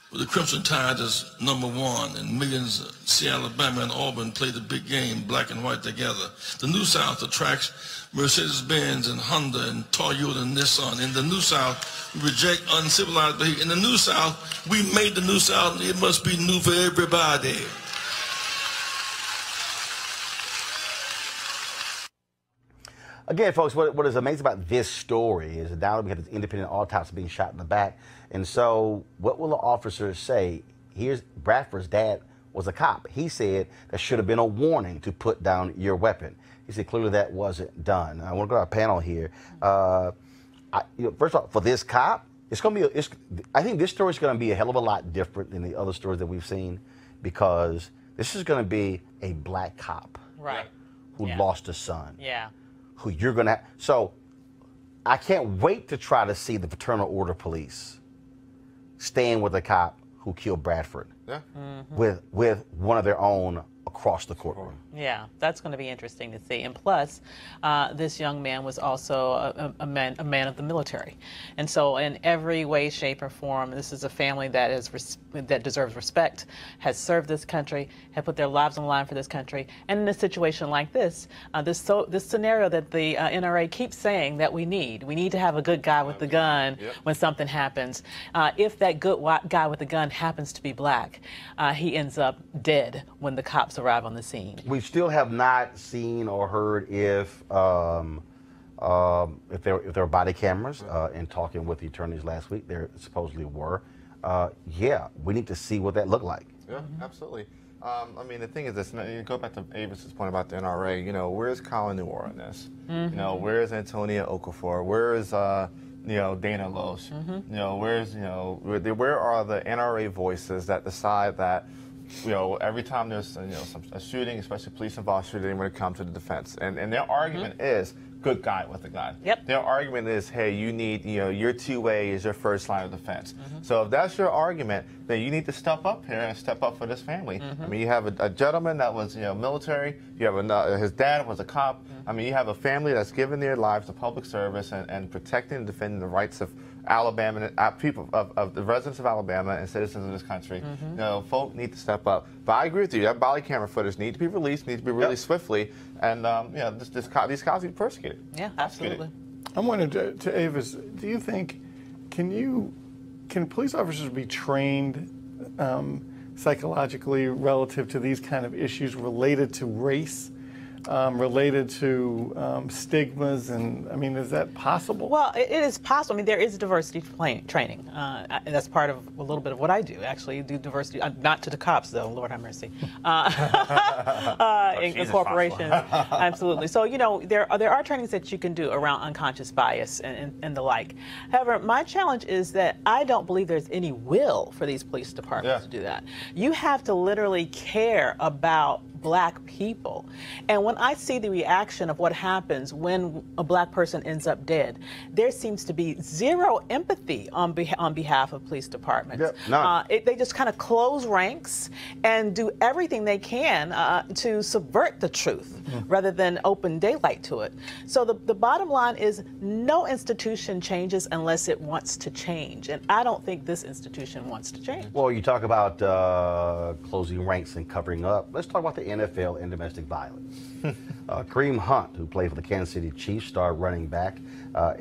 Speaker 9: where the Crimson Tide is #1 and millions of Seattle, Alabama, and Auburn play the big game, black and white together. The New South attracts Mercedes-Benz and Honda and Toyota and Nissan. In the New South, we reject uncivilized behavior. In the New South, we made the New South, and it must be new for everybody.
Speaker 1: Again, folks, what is amazing about this story is that now we have this independent autopsy being shot in the back. And so what will the officer say? Here's Bradford's dad was a cop. He said there should have been a warning to put down your weapon. He said clearly that wasn't done. I want to go to our panel here. First of all, for this cop, it's going to be, I think this story is going to be a hell of a lot different than the other stories that we've seen, because this is going to be a black cop who lost a son. Who you're going to, so I can't wait to try to see the fraternal order police stand with a cop who who killed Bradford.
Speaker 6: Yeah.
Speaker 1: With one of their own across the courtroom.
Speaker 7: Yeah, that's going to be interesting to see. And plus, this young man was also a man of the military, and so in every way, shape, or form, this is a family that that deserves respect, has served this country, have put their lives on the line for this country. And in a situation like this, this scenario that the NRA keeps saying that we need to have a good guy with the gun when something happens. If that good guy with the gun happens to be black, he ends up dead when the cops arrive on the scene.
Speaker 1: We still have not seen or heard if there were body cameras. In talking with the attorneys last week, there supposedly were. Yeah, we need to see what that looked like.
Speaker 6: Yeah, absolutely. I mean, the thing is this, you go back to Avis's point about the NRA, you know, where's Colin Newell in this? You know, where's Antonia Okafor? Where is, you know, Dana Loesch? You know, where are the NRA voices that decide that, you know, every time there's, you know, a shooting, especially police-involved shooting, when it comes to the defense. And their argument is, good guy with a gun. Their argument is, hey, you need, you know, your 2A is your first line of defense. So if that's your argument, then you need to step up here and step up for this family. I mean, you have a gentleman that was, you know, military. You have his dad was a cop. I mean, you have a family that's given their lives to public service and protecting and defending the rights of Alabama, people of the residents of Alabama and citizens of this country. You know, folk need to step up. But I agree with you. That body camera footage need to be released, need to be released swiftly, and you know, these cops need persecuted.
Speaker 7: Yeah, absolutely.
Speaker 5: I'm wondering to Avis, do you think can police officers be trained psychologically relative to these kind of issues related to race? Related to stigmas, and I mean, is that possible?
Speaker 7: Well, it is possible. I mean, there is diversity training. That's part of a little bit of what I do, actually. Do diversity, not to the cops, though, Lord have mercy. In corporations, absolutely. So, you know, there are trainings that you can do around unconscious bias and the like. However, my challenge is that I don't believe there's any will for these police departments to do that. You have to literally care about black people. And when I see the reaction of what happens when a black person ends up dead, there seems to be zero empathy on behalf of police departments. They just kind of close ranks and do everything they can to subvert the truth rather than open daylight to it. So the bottom line is no institution changes unless it wants to change. And I don't think this institution wants to change.
Speaker 1: Well, you talk about closing ranks and covering up. Let's talk about the NFL and domestic violence. Kareem Hunt, who played for the Kansas City Chiefs, star running back,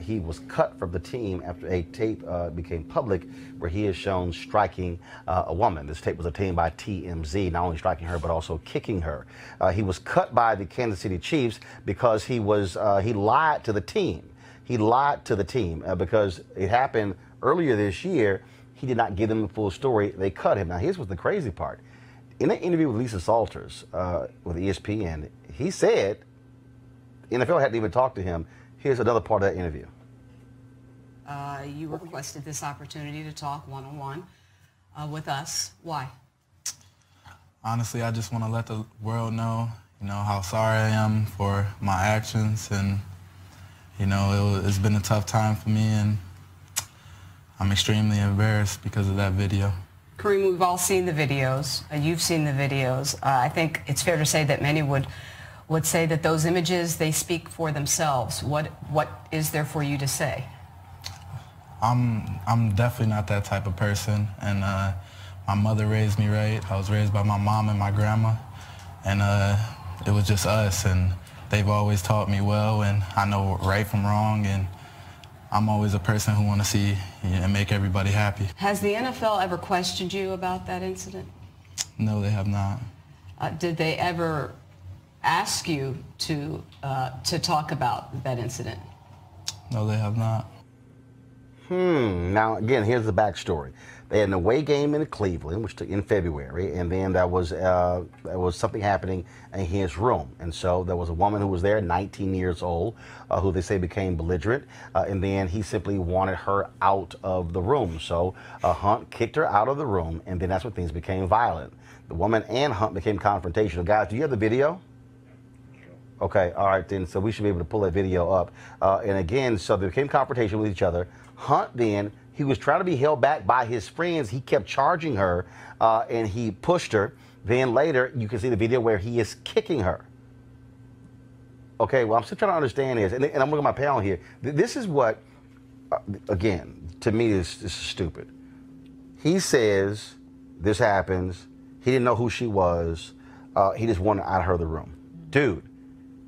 Speaker 1: he was cut from the team after a tape became public where he is shown striking a woman. This tape was obtained by TMZ, not only striking her but also kicking her. He was cut by the Kansas City Chiefs because he lied to the team. He lied to the team because it happened earlier this year. He did not give them the full story. They cut him. Now, here's what's the crazy part. In an interview with Lisa Salters with ESPN, he said NFL hadn't even talked to him. Here's another part of that interview.
Speaker 10: You requested this opportunity to talk one-on-one with us. Why?
Speaker 11: Honestly, I just want to let the world know, you know, how sorry I am for my actions, and you know, it's been a tough time for me, and I'm extremely embarrassed because of that video.
Speaker 10: Kareem, we've all seen the videos. You've seen the videos. I think it's fair to say that many would say that those images, they speak for themselves. What is there for you to say?
Speaker 11: I'm definitely not that type of person, and my mother raised me right. I was raised by my mom and my grandma, and it was just us, and they've always taught me well, and I know right from wrong, and I'm always a person who want to see and make everybody happy.
Speaker 10: Has the NFL ever questioned you about that incident?
Speaker 11: No, they have not.
Speaker 10: Did they ever ask you to talk about that incident?
Speaker 11: No, they have not.
Speaker 1: Now, again, here's the backstory. They had an away game in Cleveland, which took in February, and then there was something happening in his room. And so there was a woman who was there, 19 years old, who they say became belligerent, and then he simply wanted her out of the room. So Hunt kicked her out of the room, and then that's when things became violent. The woman and Hunt became confrontational. Guys, do you have the video? Okay, all right then. So we should be able to pull that video up. And again, so there became confrontation with each other. Hunt then, he was trying to be held back by his friends. He kept charging her and he pushed her. Then later, you can see the video where he is kicking her. Okay, well, I'm still trying to understand this. And I'm looking at my panel here. This is what, again, to me, this is stupid. He says this happens. He didn't know who she was. He just wanted out of her the room. Dude,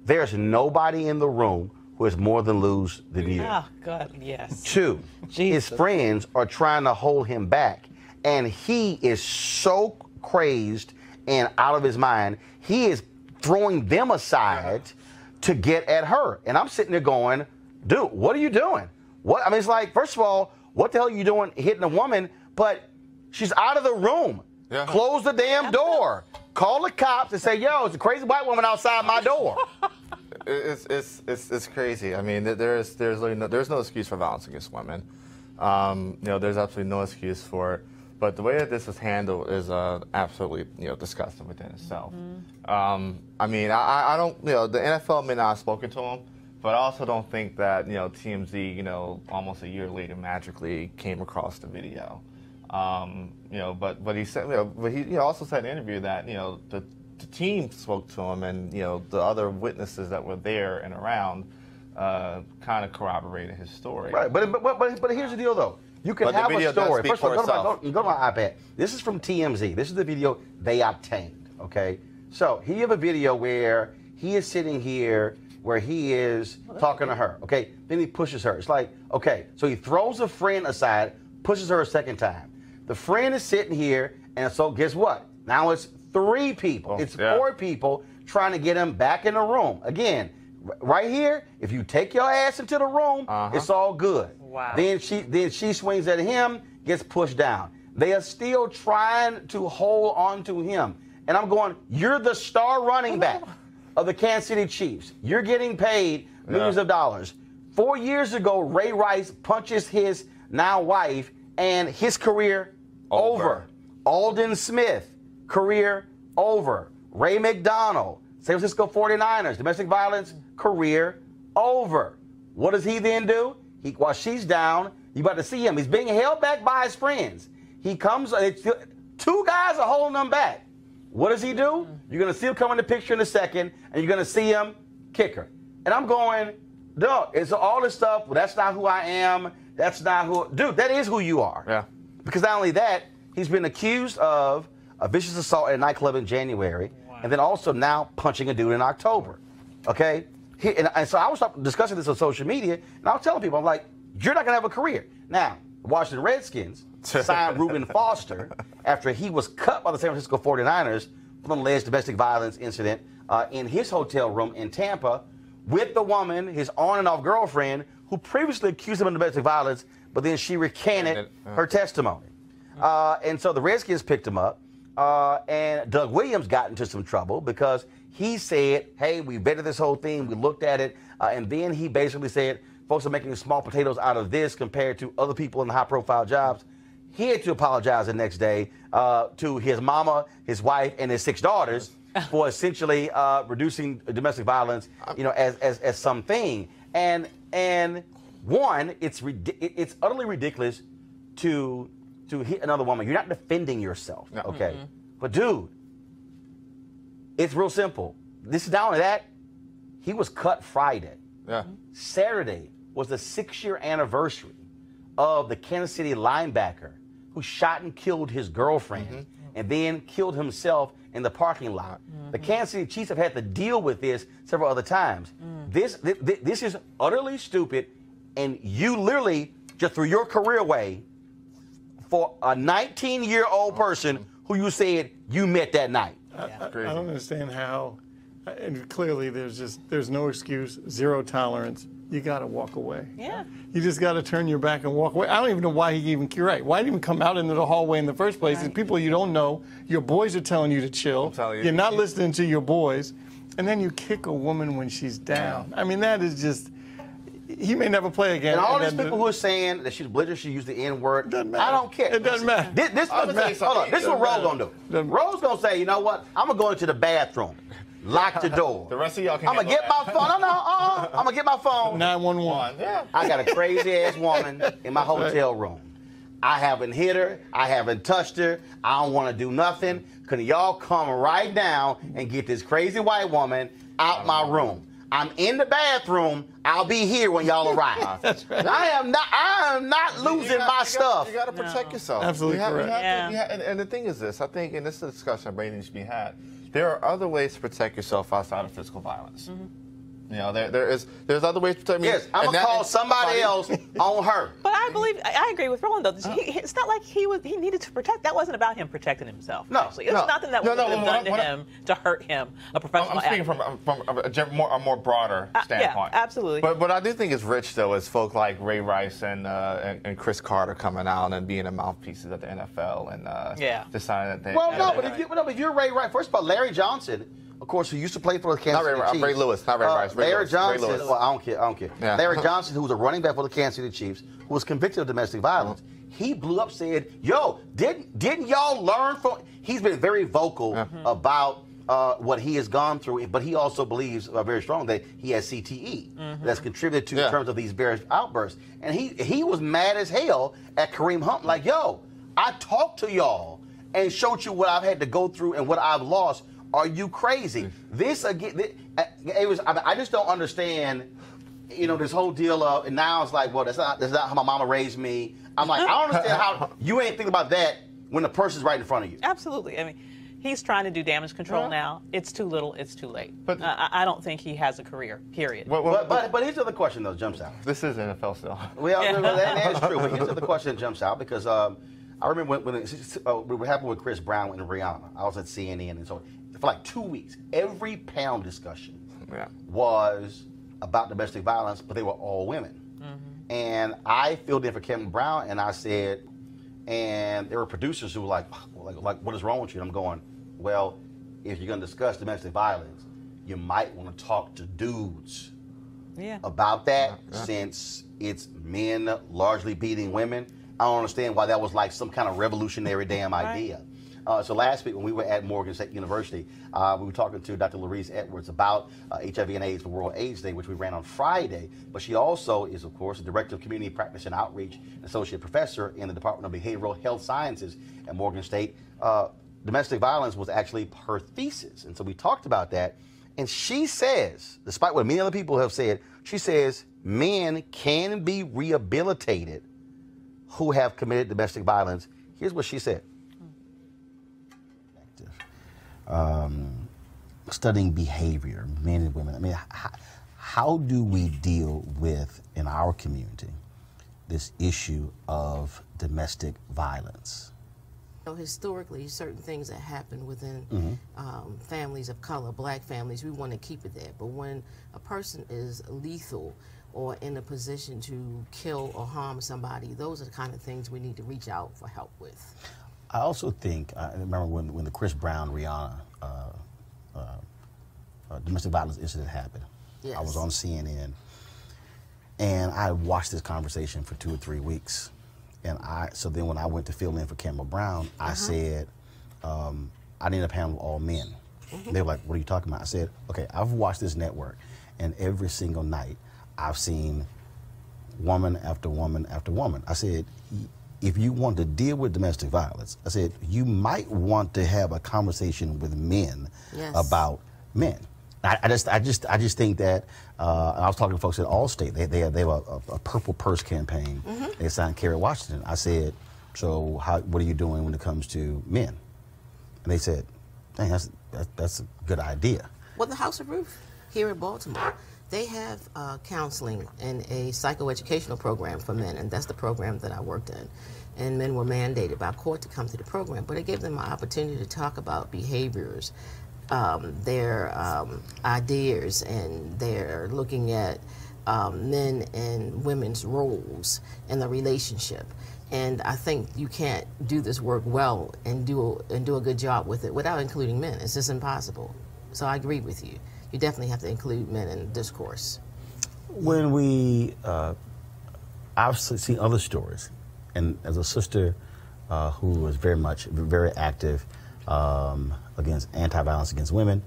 Speaker 1: there's nobody in the room who is more than lose than you.
Speaker 7: Oh, God, yes.
Speaker 1: 2, his friends are trying to hold him back, and he is so crazed and out of his mind, he is throwing them aside to get at her. And I'm sitting there going, dude, what are you doing? What? I mean, it's like, first of all, what the hell are you doing hitting a woman? But she's out of the room. Yeah. Close the damn door. Call the cops and say, yo, it's a crazy white woman outside my door.
Speaker 6: It's crazy. I mean, there's no excuse for violence against women. There's absolutely no excuse for it. But the way that this is handled is absolutely disgusting within itself. I mean, I don't the NFL may not have spoken to him, but I also don't think that TMZ almost a year later magically came across the video. But he said but he also said in an interview that the team spoke to him, and the other witnesses that were there and around kind of corroborated his story.
Speaker 1: Right, but here's the deal though. You can have a story. First of all, go to my iPad. This is from TMZ. This is the video they obtained. Okay, so here you have a video where he is sitting here, where he is talking to her. Okay, then he pushes her. It's like, okay, so he throws a friend aside, pushes her a second time. The friend is sitting here, and so guess what? Now it's 3 people. It's 4 people trying to get him back in the room. Again, right here, if you take your ass into the room, it's all good.
Speaker 7: Wow.
Speaker 1: Then she swings at him, gets pushed down. They are still trying to hold on to him. And I'm going, you're the star running back of the Kansas City Chiefs. You're getting paid millions of dollars. 4 years ago, Ray Rice punches his now wife, and his career over. Alden Smith, career over. Ray McDonald, San Francisco 49ers, domestic violence, career over. What does he then do? While she's down, you about to see him. He's being held back by his friends. He comes, 2 guys are holding him back. What does he do? You're going to see him come in the picture in a second, and you're going to see him kick her. And I'm going, no, it's all this stuff. Well, that's not who I am. That's not who, dude, that is who you are. Yeah. Because not only that, he's been accused of a vicious assault at a nightclub in January, and then also now punching a dude in October. Okay? And so I was discussing this on social media, and I was telling people, I'm like, you're not going to have a career. Now, the Washington Redskins signed Reuben Foster after he was cut by the San Francisco 49ers from an alleged domestic violence incident in his hotel room in Tampa with the woman, his on and off girlfriend, who previously accused him of domestic violence, but then she recanted her testimony. And so the Redskins picked him up, and Doug Williams got into some trouble because he said, hey, we vetted this whole thing, we looked at it, and then he basically said, folks are making small potatoes out of this compared to other people in the high-profile jobs. He had to apologize the next day to his mama, his wife, and his 6 daughters for essentially reducing domestic violence, as something. And one, it's utterly ridiculous to hit another woman. You're not defending yourself, okay? But dude, it's real simple. This is not only that, he was cut Friday. Saturday was the 6-year anniversary of the Kansas City linebacker who shot and killed his girlfriend and then killed himself in the parking lot. The Kansas City Chiefs have had to deal with this several other times. This is utterly stupid, and you literally just threw your career away for a 19-year-old person who you said you met that night.
Speaker 5: I don't understand how, and clearly there's no excuse, zero tolerance. You got to walk away. Yeah. You just got to turn your back and walk away. I don't even know why why did he even come out into the hallway in the first place? It's people you don't know. Your boys are telling you to chill. You're not listening to your boys. And then you kick a woman when she's down. I mean, that is just, he may never play again.
Speaker 1: And all these people who are saying that she's belligerent, she used the N-word, I don't care.
Speaker 5: It doesn't matter.
Speaker 1: This is what Roland's going to do. Roland's going to say, you know what, I'm going to go into the bathroom. Lock the door.
Speaker 6: The rest of y'all can
Speaker 1: I'm going to get my phone. I'm going to get my phone.
Speaker 5: 911.
Speaker 6: Yeah.
Speaker 1: I got a crazy-ass woman in my hotel room. I haven't hit her. I haven't touched her. I don't want to do nothing. Can y'all come right now and get this crazy white woman out my room? I'm in the bathroom. I'll be here when y'all arrive.
Speaker 5: That's right.
Speaker 1: I am not losing my stuff.
Speaker 6: You got to protect yourself.
Speaker 5: Absolutely correct.
Speaker 6: And the thing is this, I think, and this is a discussion that needs to be had, there are other ways to protect yourself outside of physical violence.
Speaker 7: Mm-hmm.
Speaker 6: You know, there's other ways to protect me.
Speaker 1: Yes, I'm going to call somebody else on her.
Speaker 7: But I agree with Roland, though. It's not like he needed to protect. That wasn't about him protecting himself.
Speaker 1: No.
Speaker 7: Actually. It was nothing that would have done to him to hurt him, a professional
Speaker 6: I'm speaking from a more broader standpoint.
Speaker 7: Yeah, absolutely.
Speaker 6: But what I do think is rich, though, is folk like Ray Rice and Chris Carter coming out and being the mouthpieces of the NFL and deciding that they...
Speaker 1: Well, no, but if you're Ray Rice, first of all, Larry Johnson... Of course, who used to play for the Kansas City Chiefs.
Speaker 6: Ray Lewis, not Ray Rice.
Speaker 1: Larry Johnson.
Speaker 6: Ray Lewis.
Speaker 1: Well, I don't care. Yeah. Larry Johnson, who was a running back for the Kansas City Chiefs, who was convicted of domestic violence. He blew up, said, "Yo, didn't y'all learn from?" He's been very vocal about what he has gone through, but he also believes very strongly that he has CTE that's contributed to in terms of these various outbursts. And he was mad as hell at Kareem Hunt, like, "Yo, I talked to y'all and showed you what I've had to go through and what I've lost. Are you crazy?" This again, it was. I just don't understand, this whole deal of. And now it's like, well, that's not how my mama raised me. I'm like, I don't understand how you ain't thinking about that when the person's right in front of you.
Speaker 7: Absolutely. I mean, he's trying to do damage control now. It's too little. It's too late. But I don't think he has a career. Period.
Speaker 1: But here's the other question though jumps out.
Speaker 6: This is NFL still.
Speaker 1: Well, that is true. But here's the other question that jumps out because I remember when it happened with Chris Brown and Rihanna. I was at CNN and so. For like 2 weeks, every panel discussion was about domestic violence, but they were all women. And I filled in for Kevin Brown, and I said, and there were producers who were like, what is wrong with you? And I'm going, well, if you're going to discuss domestic violence, you might want to talk to dudes about that since it's men largely beating women. I don't understand why that was like some kind of revolutionary damn idea. So last week when we were at Morgan State University, we were talking to Dr. Larice Edwards about HIV and AIDS for World AIDS Day, which we ran on Friday. But she also is, of course, the Director of Community Practice and Outreach, and Associate Professor in the Department of Behavioral Health Sciences at Morgan State. Domestic violence was actually her thesis. And so we talked about that. And she says, despite what many other people have said, she says men can be rehabilitated who have committed domestic violence. Here's what she said. Studying behavior, men and women. I mean, how do we deal with, in our community, this issue of domestic violence?
Speaker 12: Historically, certain things that happen within families of color, black families, we want to keep it there. But when a person is lethal or in a position to kill or harm somebody, those are the kind of things we need to reach out for help with.
Speaker 1: I also think, I remember when the Chris Brown, Rihanna domestic violence incident happened. Yes. I was on CNN, and I watched this conversation for 2 or 3 weeks. And so then when I went to fill in for Campbell Brown, I said, I need a panel of all men. They were like, what are you talking about? I said, okay, I've watched this network, and every single night I've seen woman after woman after woman. I said, if you want to deal with domestic violence, I said, you might want to have a conversation with men about men. I just think that, I was talking to folks at Allstate, they have a Purple Purse campaign. They signed Kerry Washington. I said, so what are you doing when it comes to men? And they said, dang, that's a good idea.
Speaker 12: Well, the House of Ruth here in Baltimore, they have counseling and a psychoeducational program for men, and that's the program that I worked in. And men were mandated by court to come to the program, but it gave them an opportunity to talk about behaviors, their ideas, and they're looking at men and women's roles in the relationship. And I think you can't do this work well and do a good job with it without including men. It's just impossible. So I agree with you. You definitely have to include men in the discourse.
Speaker 1: When we, I've seen other stories, and as a sister who was very active against anti-violence against women.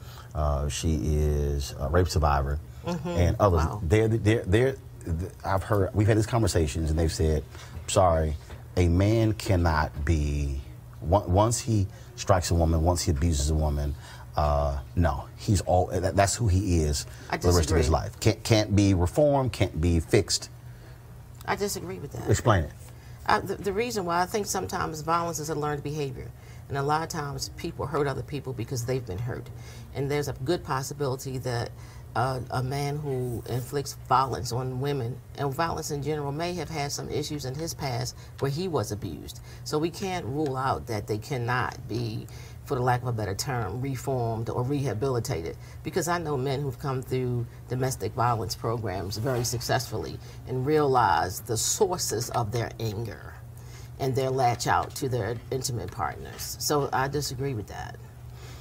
Speaker 1: She is a rape survivor, and others.
Speaker 12: Wow.
Speaker 1: We've had these conversations, and they've said, sorry, a man cannot be, once he strikes a woman, once he abuses a woman, no, that's who he is for the rest of his life. Can't be reformed, can't be fixed.
Speaker 12: I disagree with that.
Speaker 1: Explain it.
Speaker 12: The reason why I think sometimes violence is a learned behavior. And a lot of times people hurt other people because they've been hurt. And there's a good possibility that a man who inflicts violence on women and violence in general may have had some issues in his past where he was abused. So we can't rule out that they cannot be, for the lack of a better term, reformed or rehabilitated. Because I know men who've come through domestic violence programs very successfully and realized the sources of their anger and their latch out to their intimate partners. So I disagree with that.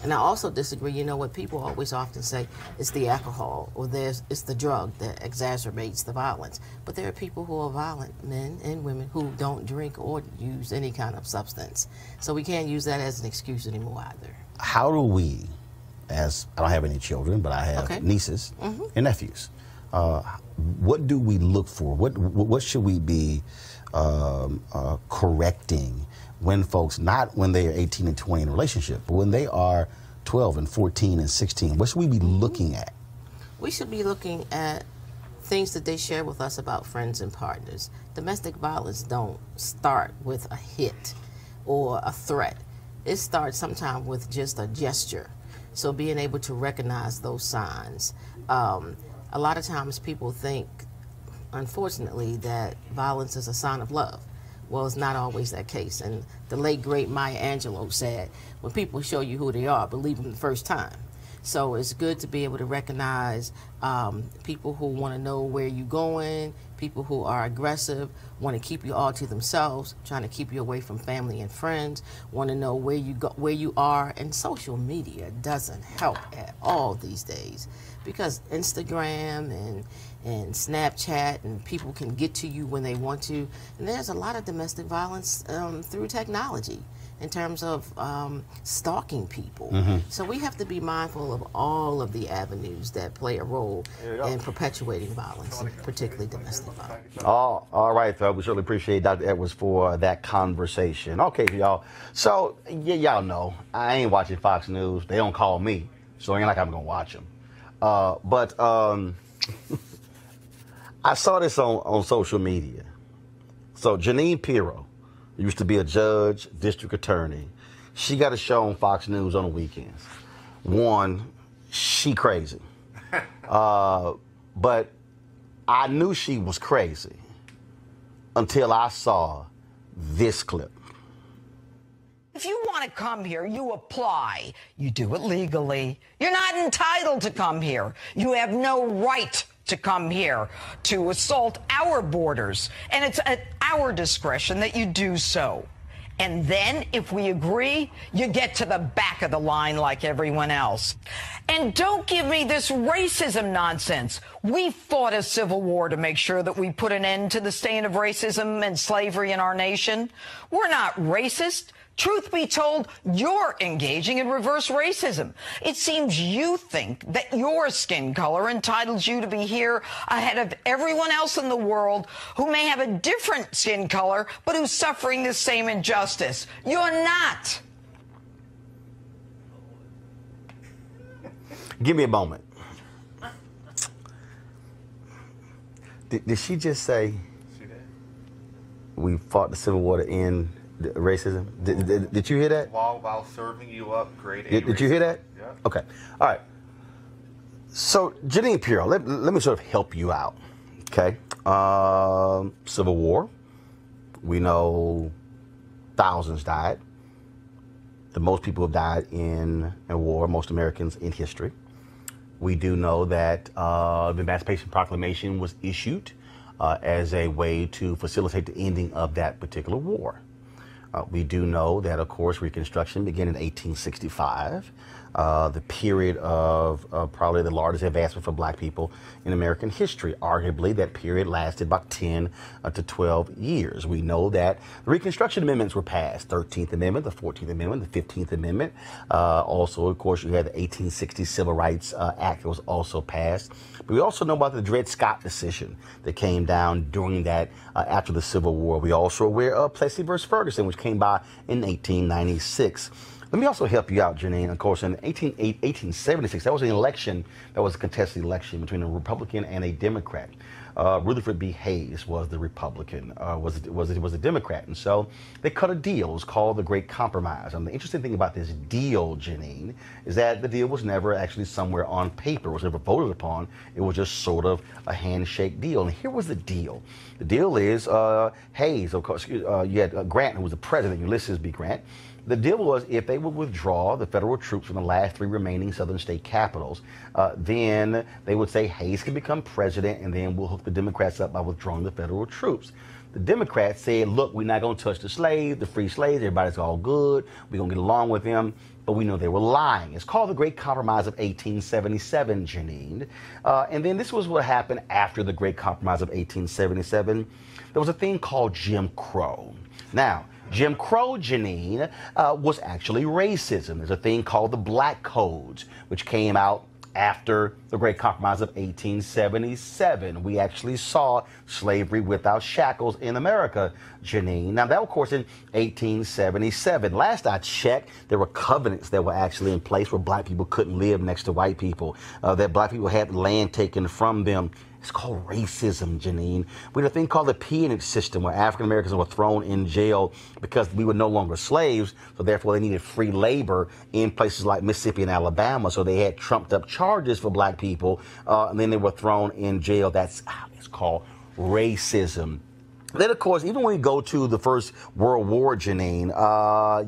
Speaker 12: And I also disagree, you know what people always often say, it's the alcohol or it's the drug that exacerbates the violence. But there are people who are violent, men and women, who don't drink or use any kind of substance. So we can't use that as an excuse anymore either.
Speaker 1: How do we, as I don't have any children, but I have nieces and nephews, what do we look for? What should we be correcting when folks, not when they are 18 and 20 in a relationship, but when they are 12 and 14 and 16, what should we be looking at?
Speaker 12: We should be looking at things that they share with us about friends and partners. Domestic violence don't start with a hit or a threat. It starts sometimes with just a gesture. So being able to recognize those signs. A lot of times people think, unfortunately, that violence is a sign of love. Well, it's not always that case. And the late, great Maya Angelou said, when people show you who they are, believe them the first time. So it's good to be able to recognize people who want to know where you're going, people who are aggressive, want to keep you all to themselves, trying to keep you away from family and friends, want to know where you are. And social media doesn't help at all these days, because Instagram and Snapchat, and people can get to you when they want to. And there's a lot of domestic violence through technology in terms of stalking people. So we have to be mindful of all of the avenues that play a role in perpetuating violence, particularly domestic violence.
Speaker 1: All right, folks. We certainly appreciate Dr. Edwards for that conversation. Okay, y'all. So, y'all know, I ain't watching Fox News. They don't call me, so it ain't like I'm going to watch them. But I saw this on social media. So Jeanine Pirro used to be a judge, district attorney. She got a show on Fox News on the weekends. One, she crazy. But I knew she was crazy until I saw this clip.
Speaker 13: If you want to come here, you apply. You do it legally. You're not entitled to come here. You have no right to come here to assault our borders. And it's at our discretion that you do so. And then, if we agree, you get to the back of the line like everyone else. And don't give me this racism nonsense. We fought a civil war to make sure that we put an end to the stain of racism and slavery in our nation. We're not racist. Truth be told, you're engaging in reverse racism. It seems you think that your skin color entitles you to be here ahead of everyone else in the world who may have a different skin color, but who's suffering the same injustice. You're not.
Speaker 1: Give me a moment. Did she just say we fought the Civil War to end racism? Did you hear that?
Speaker 6: While serving you up grade A.
Speaker 1: Did you hear that?
Speaker 6: Yeah.
Speaker 1: Okay. All right. So, Jeanine Pirro, let me sort of help you out. Okay. Civil War. We know thousands died. The most people have died in a war, most Americans in history. We do know that the Emancipation Proclamation was issued as a way to facilitate the ending of that particular war. We do know that, of course, Reconstruction began in 1865. The period of probably the largest advancement for black people in American history. Arguably, that period lasted about 10 to 12 years. We know that the Reconstruction Amendments were passed, 13th Amendment, the 14th Amendment, the 15th Amendment. Also, of course, you had the 1860 Civil Rights Act that was also passed. But we also know about the Dred Scott decision that came down during that, after the Civil War. We also are aware of Plessy versus Ferguson, which came by in 1896. Let me also help you out, Janine. Of course, in 1876, that was an election, that was a contested election between a Republican and a Democrat. Rutherford B. Hayes was the Republican, was a Democrat. And so they cut a deal. It was called the Great Compromise. And the interesting thing about this deal, Janine, is that the deal was never actually somewhere on paper. It was never voted upon. It was just sort of a handshake deal. And here was the deal. The deal is Hayes, of course, you had Grant, who was the president, Ulysses B. Grant. The deal was if they would withdraw the federal troops from the last 3 remaining southern state capitals, then they would say Hayes can become president, and then we'll hook the Democrats up by withdrawing the federal troops. The Democrats said, look, we're not going to touch the slaves, the free slaves, everybody's all good, we're going to get along with them, but we know they were lying. It's called the Great Compromise of 1877, Janine. And then this was what happened after the Great Compromise of 1877. There was a thing called Jim Crow. Now, Jim Crow, Janine, was actually racism. There's a thing called the Black Codes, which came out after the Great Compromise of 1877. We actually saw slavery without shackles in America, Janine. Now, that, of course, in 1877. Last I checked, there were covenants that were actually in place where black people couldn't live next to white people, that black people had land taken from them. It's called racism, Janine. We had a thing called the peonage system, where African Americans were thrown in jail because we were no longer slaves, so therefore they needed free labor in places like Mississippi and Alabama, so they had trumped up charges for black people, and then they were thrown in jail. It's called racism. Then, of course, even when you go to the First World War, Janine,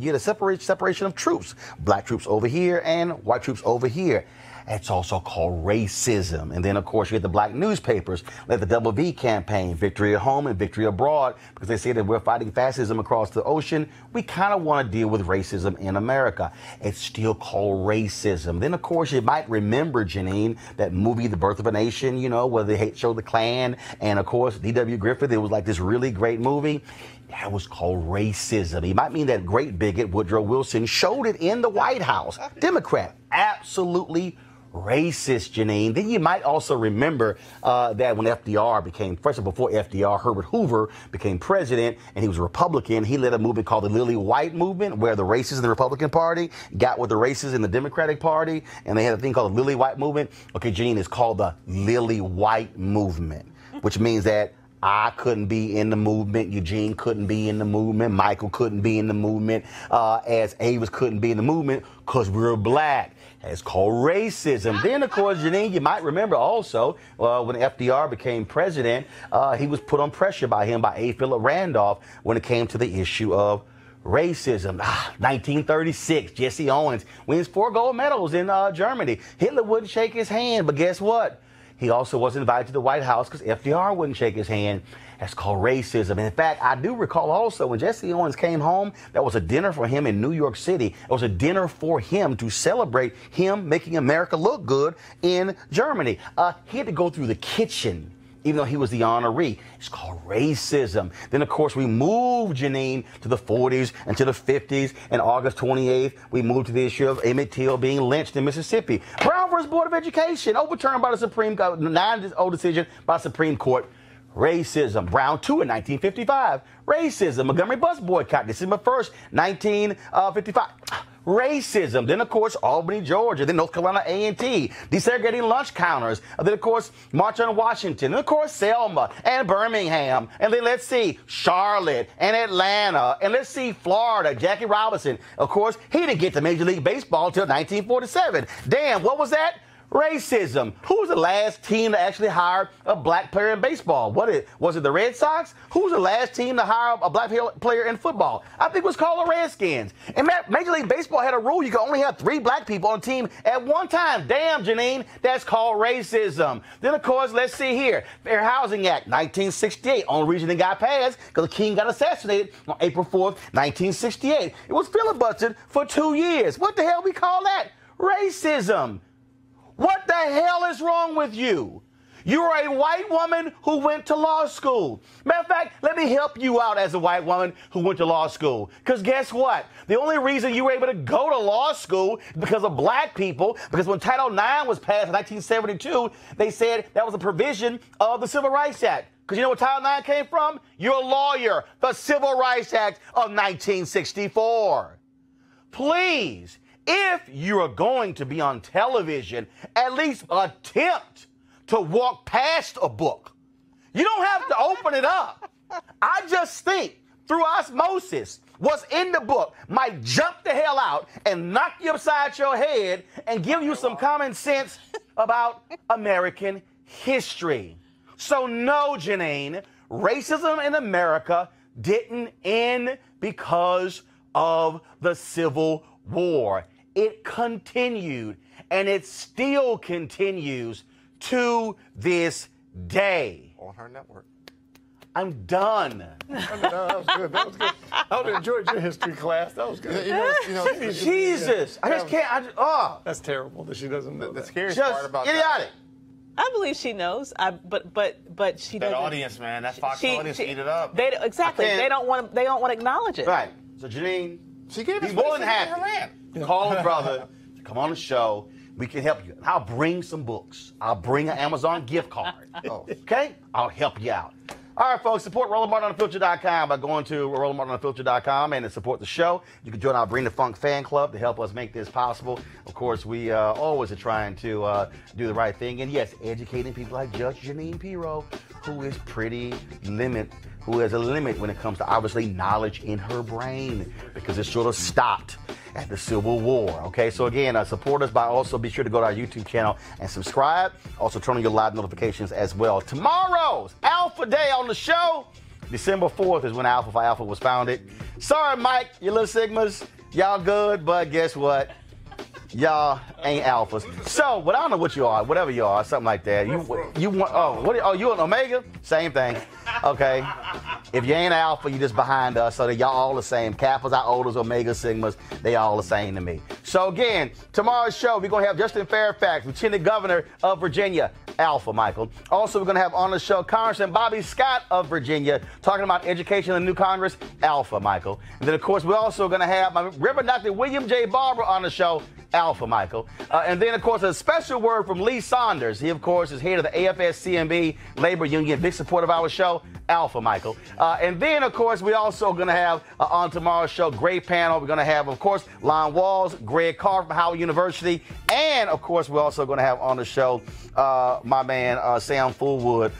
Speaker 1: you had a separation of troops. Black troops over here and white troops over here. It's also called racism. And then, of course, you had the black newspapers, like the Double V campaign, Victory at Home and Victory Abroad, because they say that we're fighting fascism across the ocean. We kind of want to deal with racism in America. It's still called racism. Then, of course, you might remember, Janine, that movie, The Birth of a Nation, you know, where they showed the Klan. And, of course, D.W. Griffith, it was like this really great movie. That was called racism. You might mean that great bigot Woodrow Wilson showed it in the White House. Democrat, absolutely racist, Janine. Then you might also remember that when FDR became, first of all, before FDR, Herbert Hoover became president, and he was a Republican, he led a movement called the Lily White Movement, where the racists in the Republican Party got with the racists in the Democratic Party, and they had a thing called the Lily White Movement. Okay, Janine, it's called the Lily White Movement, which means that I couldn't be in the movement, Eugene couldn't be in the movement, Michael couldn't be in the movement, as Avis couldn't be in the movement because we were black. It's called racism. Then, of course, Janine, you might remember also when FDR became president, he was put on pressure by A. Philip Randolph when it came to the issue of racism. 1936, Jesse Owens wins 4 gold medals in Germany. Hitler wouldn't shake his hand, but guess what? He also wasn't invited to the White House because FDR wouldn't shake his hand. That's called racism. And in fact, I do recall also when Jesse Owens came home, that was a dinner for him in New York City. It was a dinner for him to celebrate him making America look good in Germany. He had to go through the kitchen, even though he was the honoree. It's called racism. Then, of course, we moved, Janine, to the 40s and to the 50s. And August 28th, we moved to the issue of Emmett Till being lynched in Mississippi. Brown versus Board of Education, overturned by the Supreme Court, 9-0 decision by the Supreme Court. Racism. Brown 2 in 1955. Racism. Montgomery bus boycott, December 1st, 1955. Racism. Then, of course, Albany, Georgia. Then North Carolina A&T. Desegregating lunch counters. Then, of course, March on Washington. And, of course, Selma and Birmingham. And then let's see, Charlotte and Atlanta. And let's see, Florida, Jackie Robinson. Of course, he didn't get to Major League Baseball until 1947. Damn, what was that? Racism. Who was the last team to actually hire a black player in baseball? Was it the Red Sox? Who was the last team to hire a black player in football? I think it was called the Redskins. And Major League Baseball had a rule you could only have 3 black people on a team at one time. Damn, Janine, that's called racism. Then, of course, let's see here. Fair Housing Act, 1968. Only reason it got passed because the king got assassinated on April 4th, 1968. It was filibustered for 2 years. What the hell we call that? Racism. What the hell is wrong with you? You're a white woman who went to law school. Matter of fact, let me help you out as a white woman who went to law school. Because guess what? The only reason you were able to go to law school is because of black people. Because when Title IX was passed in 1972, they said that was a provision of the Civil Rights Act. Because you know where Title IX came from? You're a lawyer. The Civil Rights Act of 1964. Please. If you are going to be on television, at least attempt to walk past a book. You don't have to open it up. I just think through osmosis, what's in the book might jump the hell out and knock you upside your head and give you some common sense about American history. So no, Janine, racism in America didn't end because of the Civil War. It continued, and it still continues to this day.
Speaker 6: On her network.
Speaker 1: I'm done.
Speaker 5: That was good. That was good. I enjoyed your history class. That was good.
Speaker 1: Jesus. I just can't.
Speaker 5: That's terrible that she doesn't know.
Speaker 6: The scariest
Speaker 1: Just
Speaker 6: part about
Speaker 1: idiotic.
Speaker 7: I believe she knows. But she
Speaker 6: that
Speaker 7: doesn't.
Speaker 6: audience, man, that Fox audience eat it up.
Speaker 7: Exactly. They don't want to acknowledge it.
Speaker 1: Right. So Janine,
Speaker 6: she gave us
Speaker 1: be more than happy. Call a brother to come on the show. We can help you. I'll bring some books. I'll bring an Amazon gift card. Okay? I'll help you out. All right, folks, support RolandMartinUnfiltered.com by going to RolandMartinUnfiltered.com and to support the show. You can join our Bring the Funk fan club to help us make this possible. Of course, we always are trying to do the right thing. And yes, educating people like Judge Janine Pirro, who is who has a limit when it comes to obviously knowledge in her brain, because it sort of stopped at the Civil War. Okay, so again, support us by also be sure to go to our YouTube channel and subscribe. Also turn on your live notifications as well. Tomorrow's Alpha Day on the show. December 4th is when Alpha Phi Alpha was founded. Sorry, Mike, you little Sigmas. Y'all good, but guess what? Y'all ain't alphas. So, but I don't know what you are, whatever you are, something like that. You want you an Omega? Same thing. Okay. If you ain't alpha, you just behind us. So y'all all the same. Kappas, Iotas, Omegas, Sigmas, they all the same to me. So again, tomorrow's show, we're gonna have Justin Fairfax, Lieutenant Governor of Virginia, Alpha Michael. Also, we're gonna have on the show Congressman Bobby Scott of Virginia, talking about education in the new Congress, Alpha Michael. And then of course, we're also gonna have my Reverend Dr. William J. Barber on the show, Alpha Michael. And then, of course, a special word from Lee Saunders. He, of course, is head of the AFS-CMB Labor Union, big supporter of our show, Alpha Michael. And then, of course, we're also going to have on tomorrow's show, great panel. We're going to have, of course, Lon Walls, Greg Carr from Howard University. And, of course, we're also going to have on the show my man, Sam Fullwood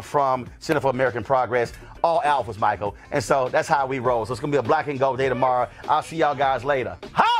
Speaker 1: from Center for American Progress. All alphas, Michael. And so that's how we roll. So it's going to be a black and gold day tomorrow. I'll see y'all guys later. Hi!